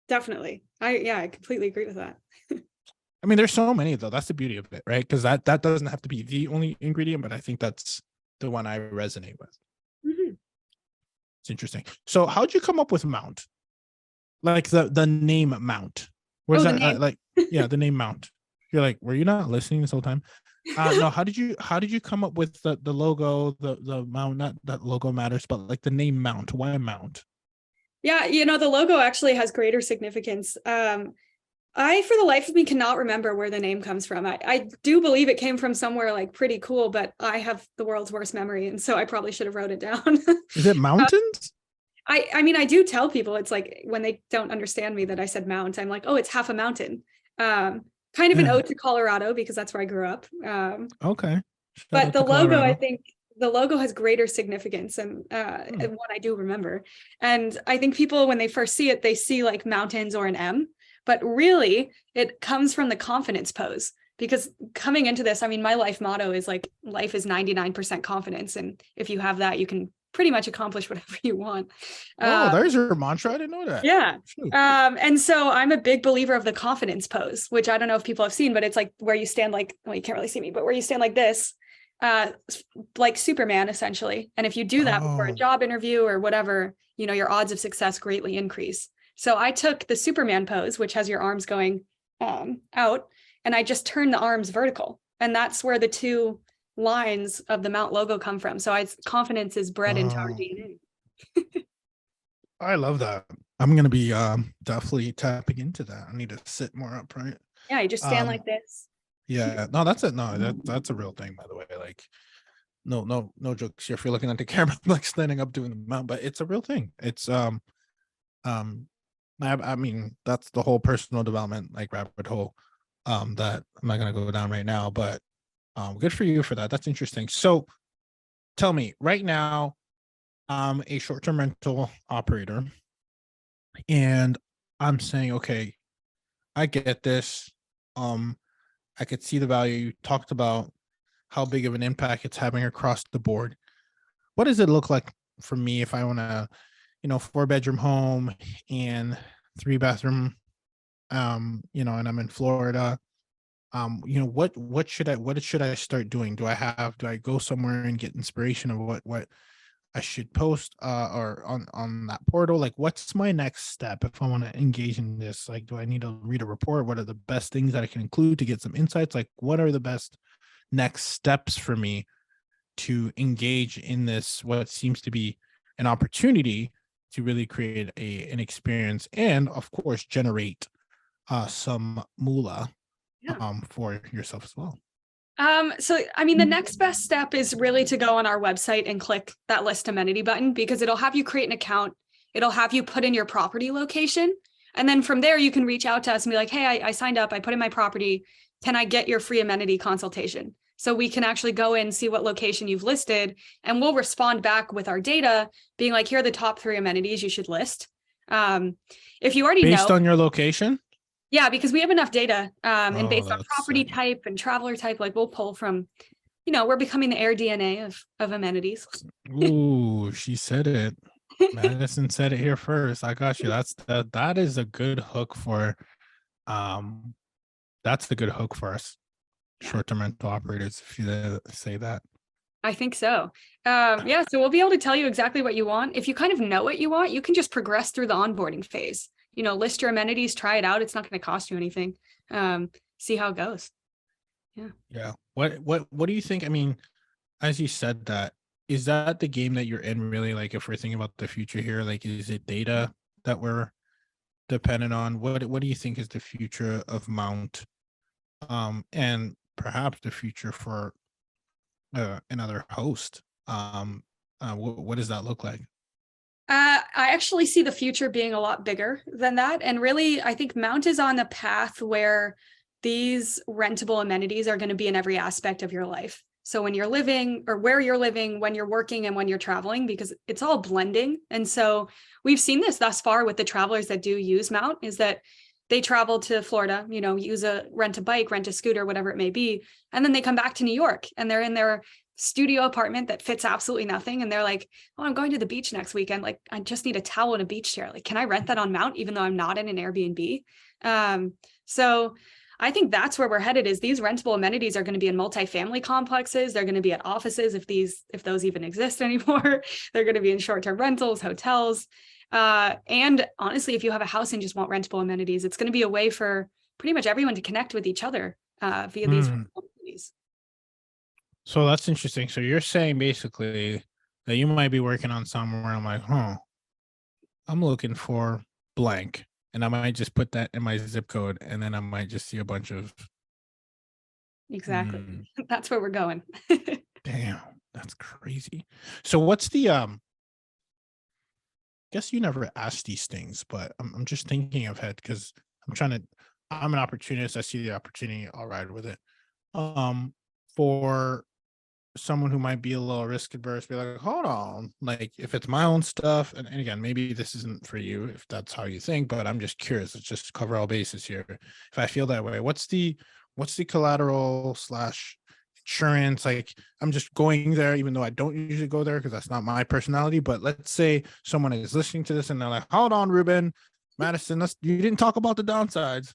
Definitely. I completely agree with that. I mean, there's so many though. That's the beauty of it, right? Because that doesn't have to be the only ingredient, but I think that's the one I resonate with. Mm-hmm. It's interesting. So how'd you come up with Mount? Like the name Mount? Where's that? The name Mount. You're like, were you not listening this whole time? No. How did you come up with the logo, the Mount? Not that logo matters, but like the name Mount. Why Mount? Yeah, the logo actually has greater significance. I, for the life of me, cannot remember where the name comes from. I do believe it came from somewhere like pretty cool, but I have the world's worst memory, and so I probably should have wrote it down. Is it mountains? I mean, I do tell people, it's like when they don't understand me that I said mount, I'm like, oh, it's half a mountain. Kind of an ode to Colorado because that's where I grew up. Okay. But the logo, I think the logo has greater significance and what I do remember. And I think people, when they first see it, they see like mountains or an M, but really it comes from the confidence pose. Because coming into this, I mean, my life motto is like, life is 99% confidence. And if you have that, you can pretty much accomplish whatever you want. There's your mantra. I didn't know that. Yeah. And so I'm a big believer of the confidence pose, which I don't know if people have seen, but it's like where you stand like, well, you can't really see me, but where you stand like this, like Superman, essentially. And if you do that before a job interview or whatever, your odds of success greatly increase. So I took the Superman pose, which has your arms going out, and I just turned the arms vertical. And that's where the two lines of the Mount logo come from. So confidence is bred into our DNA. I love that. I'm going to be definitely tapping into that. I need to sit more upright. Yeah, you just stand like this. Yeah, no, that's it. No, that's a real thing, by the way. Like, no jokes here. If you're looking at the camera, I'm like standing up doing the mount, but it's a real thing. It's I mean, that's the whole personal development like rabbit hole that I'm not gonna go down right now, but good for you for that. That's interesting. So tell me, right now, I'm a short-term rental operator, and I'm saying, okay, I get this. I could see the value. You talked about how big of an impact it's having across the board. What does it look like for me if I want to, 4-bedroom home and 3-bathroom, and I'm in Florida? What should I start doing? Do I go somewhere and get inspiration of what I should post or on that portal? Like, what's my next step if I want to engage in this? Like, do I need to read a report? What are the best things that I can include to get some insights? Like, what are the best next steps for me to engage in this, what seems to be an opportunity to really create an experience and, of course, generate some moolah for yourself as well? So, I mean, the next best step is really to go on our website and click that list amenity button, because it'll have you create an account. It'll have you put in your property location. And then from there, you can reach out to us and be like, hey, I signed up. I put in my property. Can I get your free amenity consultation? So we can actually go in, see what location you've listed, and we'll respond back with our data being like, here are the top 3 amenities you should list. If you already know. Based on your location? Yeah, because we have enough data and based on property type and traveler type, like we'll pull from, we're becoming the air DNA of amenities. Ooh, she said it. Madison said it here first. I got you. That is a good hook for, that's the good hook for us short-term rental operators, if you say that. I think so. Yeah, so we'll be able to tell you exactly what you want. If you kind of know what you want, you can just progress through the onboarding phase. List your amenities, try it out. It's not going to cost you anything. See how it goes. Yeah. What do you think? I mean, as you said that, is that the game that you're in really? Like, if we're thinking about the future here, like, is it data that we're dependent on? What do you think is the future of Mount? And perhaps the future for another host? What does that look like? I actually see the future being a lot bigger than that. And really, I think Mount is on the path where these rentable amenities are going to be in every aspect of your life. So when you're living or where you're living, when you're working and when you're traveling, because it's all blending. And so we've seen this thus far with the travelers that do use Mount, is that they travel to Florida, rent a bike, rent a scooter, whatever it may be. And then they come back to New York and they're in their studio apartment that fits absolutely nothing. And they're like, oh, I'm going to the beach next weekend. Like, I just need a towel and a beach chair. Like, can I rent that on Mount, even though I'm not in an Airbnb? So I think that's where we're headed, is these rentable amenities are going to be in multifamily complexes. They're going to be at offices, if those even exist anymore. They're going to be in short-term rentals, hotels. And honestly, if you have a house and just want rentable amenities, it's going to be a way for pretty much everyone to connect with each other via these amenities. So that's interesting. So you're saying basically that you might be working on somewhere. I'm like, I'm looking for blank. And I might just put that in my zip code, and then I might just see a bunch of Exactly. That's where we're going. damn, that's crazy. So what's the guess you never asked these things, but I'm just thinking ahead because I'm an opportunist. I see the opportunity, I'll ride with it. For someone who might be a little risk adverse, be like, hold on, like if it's my own stuff, and again, maybe this isn't for you if that's how you think, but I'm just curious. Let's just cover all bases here. If I feel that way, what's the collateral slash insurance? Like, I'm just going there, even though I don't usually go there because that's not my personality. But let's say someone is listening to this and they're like, hold on, Ruben, Madison, you didn't talk about the downsides.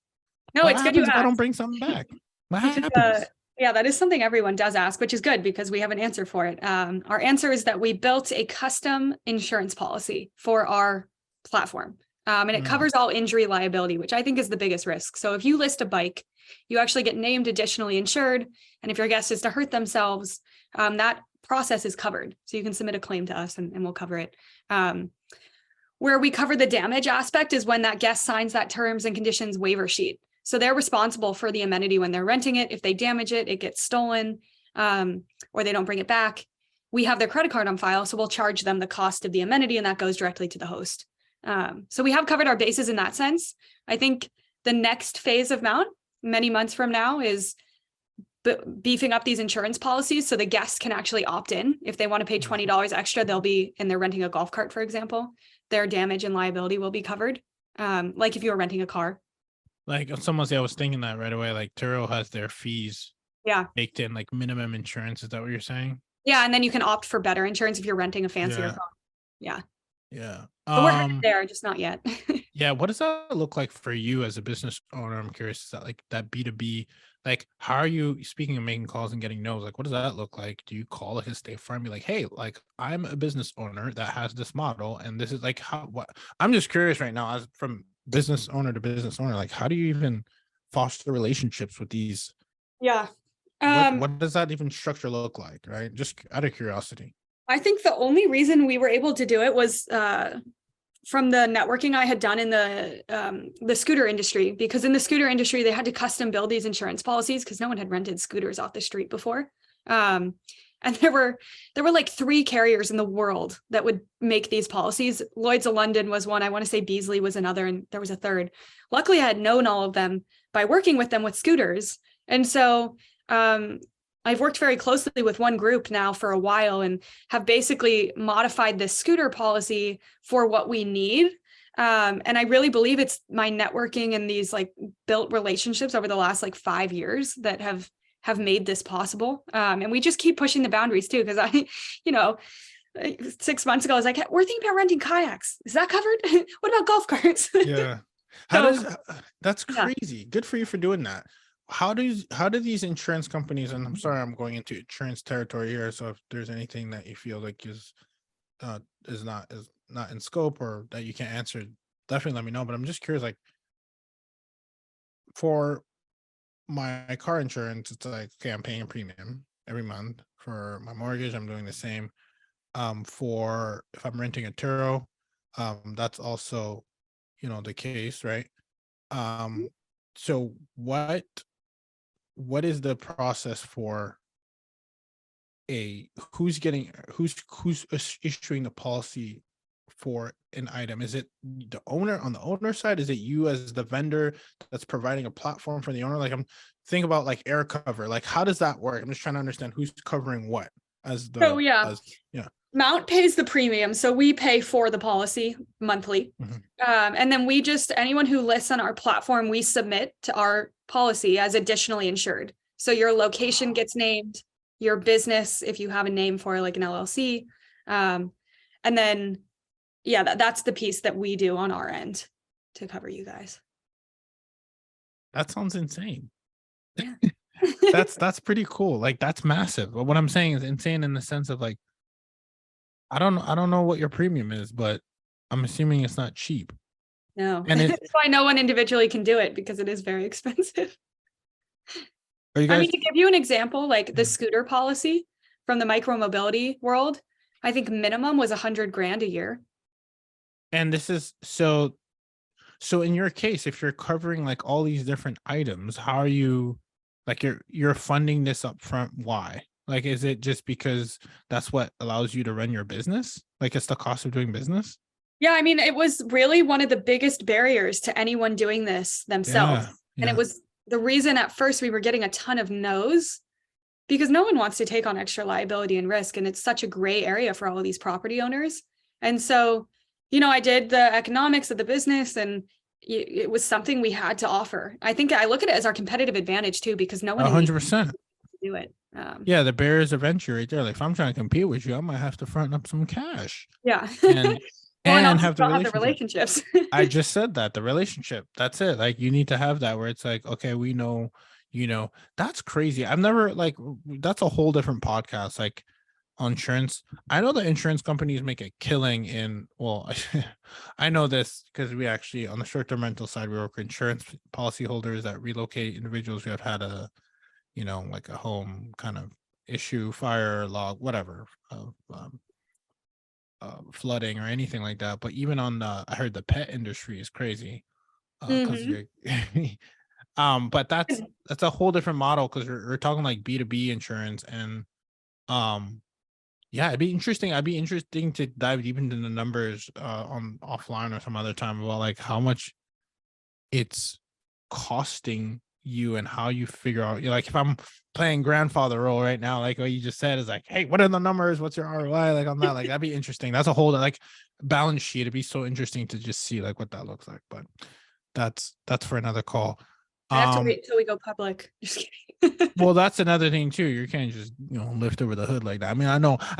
No, What it's good you happens if I don't asked. bring something back? What Because happens? yeah, that is something everyone does ask, which is good because we have an answer for it. Our answer is that we built a custom insurance policy for our platform. And it covers all injury liability, which I think is the biggest risk. So if you list a bike, you actually get named additionally insured. And if your guest is to hurt themselves, that process is covered. So you can submit a claim to us and we'll cover it. Where we cover the damage aspect is when that guest signs that terms and conditions waiver sheet. So they're responsible for the amenity when they're renting it. If they damage it, it gets stolen, or they don't bring it back. We have their credit card on file, so we'll charge them the cost of the amenity, and that goes directly to the host. So we have covered our bases in that sense. I think the next phase of Mount, many months from now, is beefing up these insurance policies so the guests can actually opt in. If they want to pay $20 extra, they'll be, and they're renting a golf cart, for example, their damage and liability will be covered. Like if you were renting a car. Like someone say, I was thinking that right away. Like Turo has their fees Yeah. baked in, like minimum insurance. Is that what you're saying? Yeah. And then you can opt for better insurance if you're renting a fancier Yeah. car. Yeah. Yeah. But we're headed there, just not yet. Yeah. What does that look like for you as a business owner? I'm curious. Is that like that B2B? Like, how are you, speaking of making calls and getting no's? Like, what does that look like? Do you call like a state farm, be like, hey, like I'm a business owner that has this model, and this is like what I'm just curious right now, as from business owner to business owner, like how do you even foster relationships with these? Yeah. What does that even structure look like, right? Just out of curiosity. I think the only reason we were able to do it was from the networking I had done in the scooter industry, because in the scooter industry, they had to custom build these insurance policies because no one had rented scooters off the street before. And there were like 3 carriers in the world that would make these policies. Lloyd's of London was one. I want to say Beasley was another, and there was a third. Luckily, I had known all of them by working with them with scooters. And so I've worked very closely with one group now for a while and have basically modified this scooter policy for what we need. And I really believe it's my networking and these like built relationships over the last like 5 years that have made this possible. And we just keep pushing the boundaries too, because I, 6 months ago, I was like, we're thinking about renting kayaks. Is that covered? What about golf carts? Yeah. That's crazy. Yeah. Good for you for doing that. How do these insurance companies, and I'm sorry, I'm going into insurance territory here, so if there's anything that you feel like is not in scope or that you can't answer, definitely let me know. But I'm just curious, like for my car insurance, it's like, okay, I'm paying a premium every month. For my mortgage, I'm doing the same. For if I'm renting a Turo, that's also, the case, right? So what is the process for who's issuing the policy for an item? Is it the owner on the owner side? Is it you as the vendor that's providing a platform for the owner? Like, I'm thinking about like air cover. Like, how does that work? I'm just trying to understand who's covering what So yeah, yeah. Mount pays the premium, so we pay for the policy monthly. And then anyone who lists on our platform, we submit to our policy as additionally insured. So your location gets named, your business, if you have a name for like an LLC. And then, yeah, that's the piece that we do on our end to cover you guys. That sounds insane. Yeah. That's pretty cool. Like, that's massive. But what I'm saying is insane in the sense of like, I don't know what your premium is, but I'm assuming it's not cheap. No, and that's why no one individually can do it, because it is very expensive. Are you guys? I mean, to give you an example, like the scooter policy from the micromobility world, I think minimum was $100,000 a year. And this is so in your case, if you're covering like all these different items, how are you, like, you're funding this up front? Why? Like, is it just because that's what allows you to run your business? Like, it's the cost of doing business? Yeah, I mean, it was really one of the biggest barriers to anyone doing this themselves. And it was the reason at first we were getting a ton of no's, because no one wants to take on extra liability and risk. And it's such a gray area for all of these property owners. And so, I did the economics of the business, and it was something we had to offer. I think I look at it as our competitive advantage too, because no one 100% do it. Yeah, the barriers of entry right there. Like, if I'm trying to compete with you, I might have to front up some cash. Yeah. And and have the relationships. I just said that, the relationship. That's it. Like, you need to have that where it's like, okay, we know, that's crazy. I've never, like, that's a whole different podcast. Like, on insurance, I know the insurance companies make a killing in, well, I know this because we actually, on the short-term rental side, we work with insurance policyholders that relocate individuals who have had a, like a home kind of issue, fire, log, whatever, flooding or anything like that. But even on I heard the pet industry is crazy, because you're but that's a whole different model, because we're talking like B2B insurance. And yeah, it'd be interesting to dive deep into the numbers on offline or some other time about like how much it's costing you and how you figure out, like, if I'm playing grandfather role right now, like what you just said is like, hey, what are the numbers? What's your ROI? Like, on that, like, that'd be interesting. That's a whole like balance sheet. It'd be so interesting to just see like what that looks like. But that's for another call. I have to wait until we go public. Just kidding. Well, that's another thing too. You can't just, lift over the hood like that. I mean, I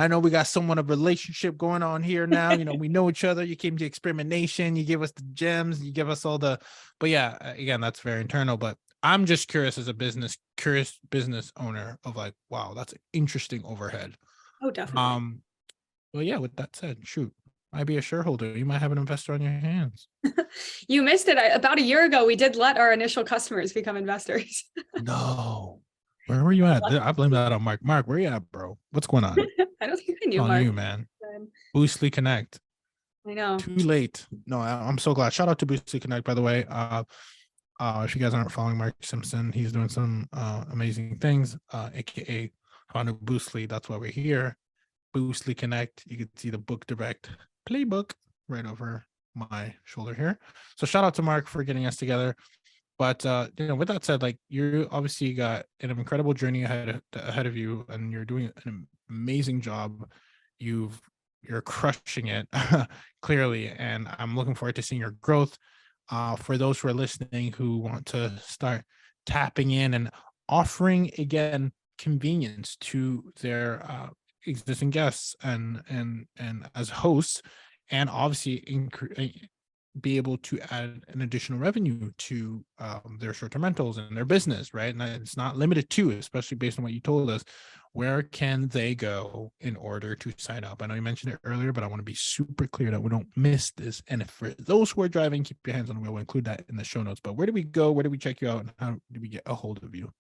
know we got somewhat of a relationship going on here now. We know each other. You came to Experiment Nation. You give us the gems. You give us all the, but yeah, again, that's very internal. But I'm just curious as a business owner of like, wow, that's an interesting overhead. Oh, definitely. Well, yeah, with that said, shoot, might be a shareholder. You might have an investor on your hands. You missed it. About a year ago, we did let our initial customers become investors. No. Where were you at? I blame that on Mark. Mark, where you at, bro? What's going on? I don't think I knew, on Mark. you, man. Boostly Connect. I know. Too late. No, I'm so glad. Shout out to Boostly Connect, by the way. If you guys aren't following Mark Simpson, he's doing some amazing things, aka founder of Boostly. That's why we're here. Boostly Connect. You can see the book direct playbook right over my shoulder here. So shout out to Mark for getting us together. But with that said, like, you obviously got an incredible journey ahead of you, and you're doing an amazing job. You're crushing it clearly, and I'm looking forward to seeing your growth. For those who are listening who want to start tapping in and offering again convenience to their existing guests and as hosts, and obviously be able to add an additional revenue to their short-term rentals and their business, right? And it's not limited to, especially based on what you told us. Where can they go in order to sign up? I know you mentioned it earlier, but I want to be super clear that we don't miss this. And if for those who are driving, keep your hands on the wheel. We'll include that in the show notes. But where do we go? Where do we check you out? And how do we get a hold of you?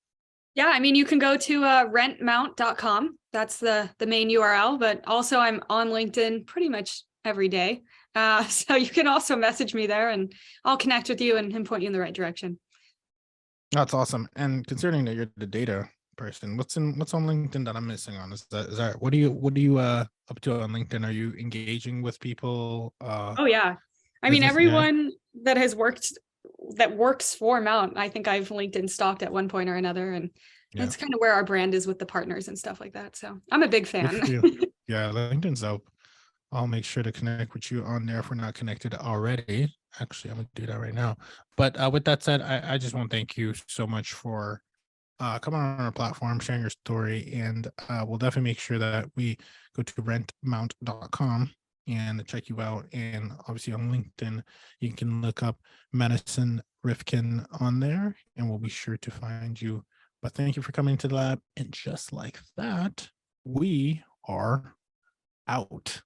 Yeah, I mean, you can go to rentmount.com. That's the main URL, but also I'm on LinkedIn pretty much every day. So you can also message me there, and I'll connect with you and point you in the right direction. That's awesome. And considering that you're the data person. What's on LinkedIn that I'm missing on? Is that what do you up to on LinkedIn? Are you engaging with people? Oh yeah. I mean, Business? Yeah. everyone that works for Mount, I think I've LinkedIn stalked at one point or another. And Yeah. that's kind of where our brand is with the partners and stuff like that. So I'm a big Good fan. for you. Yeah, LinkedIn's dope. I'll make sure to connect with you on there if we're not connected already. Actually, I'm gonna do that right now. But with that said, I just want to thank you so much for coming on our platform, sharing your story, and we'll definitely make sure that we go to rentmount.com and check you out. And obviously on LinkedIn, you can look up Madison Rifkin on there, and we'll be sure to find you. But thank you for coming to the lab. And just like that, we are out.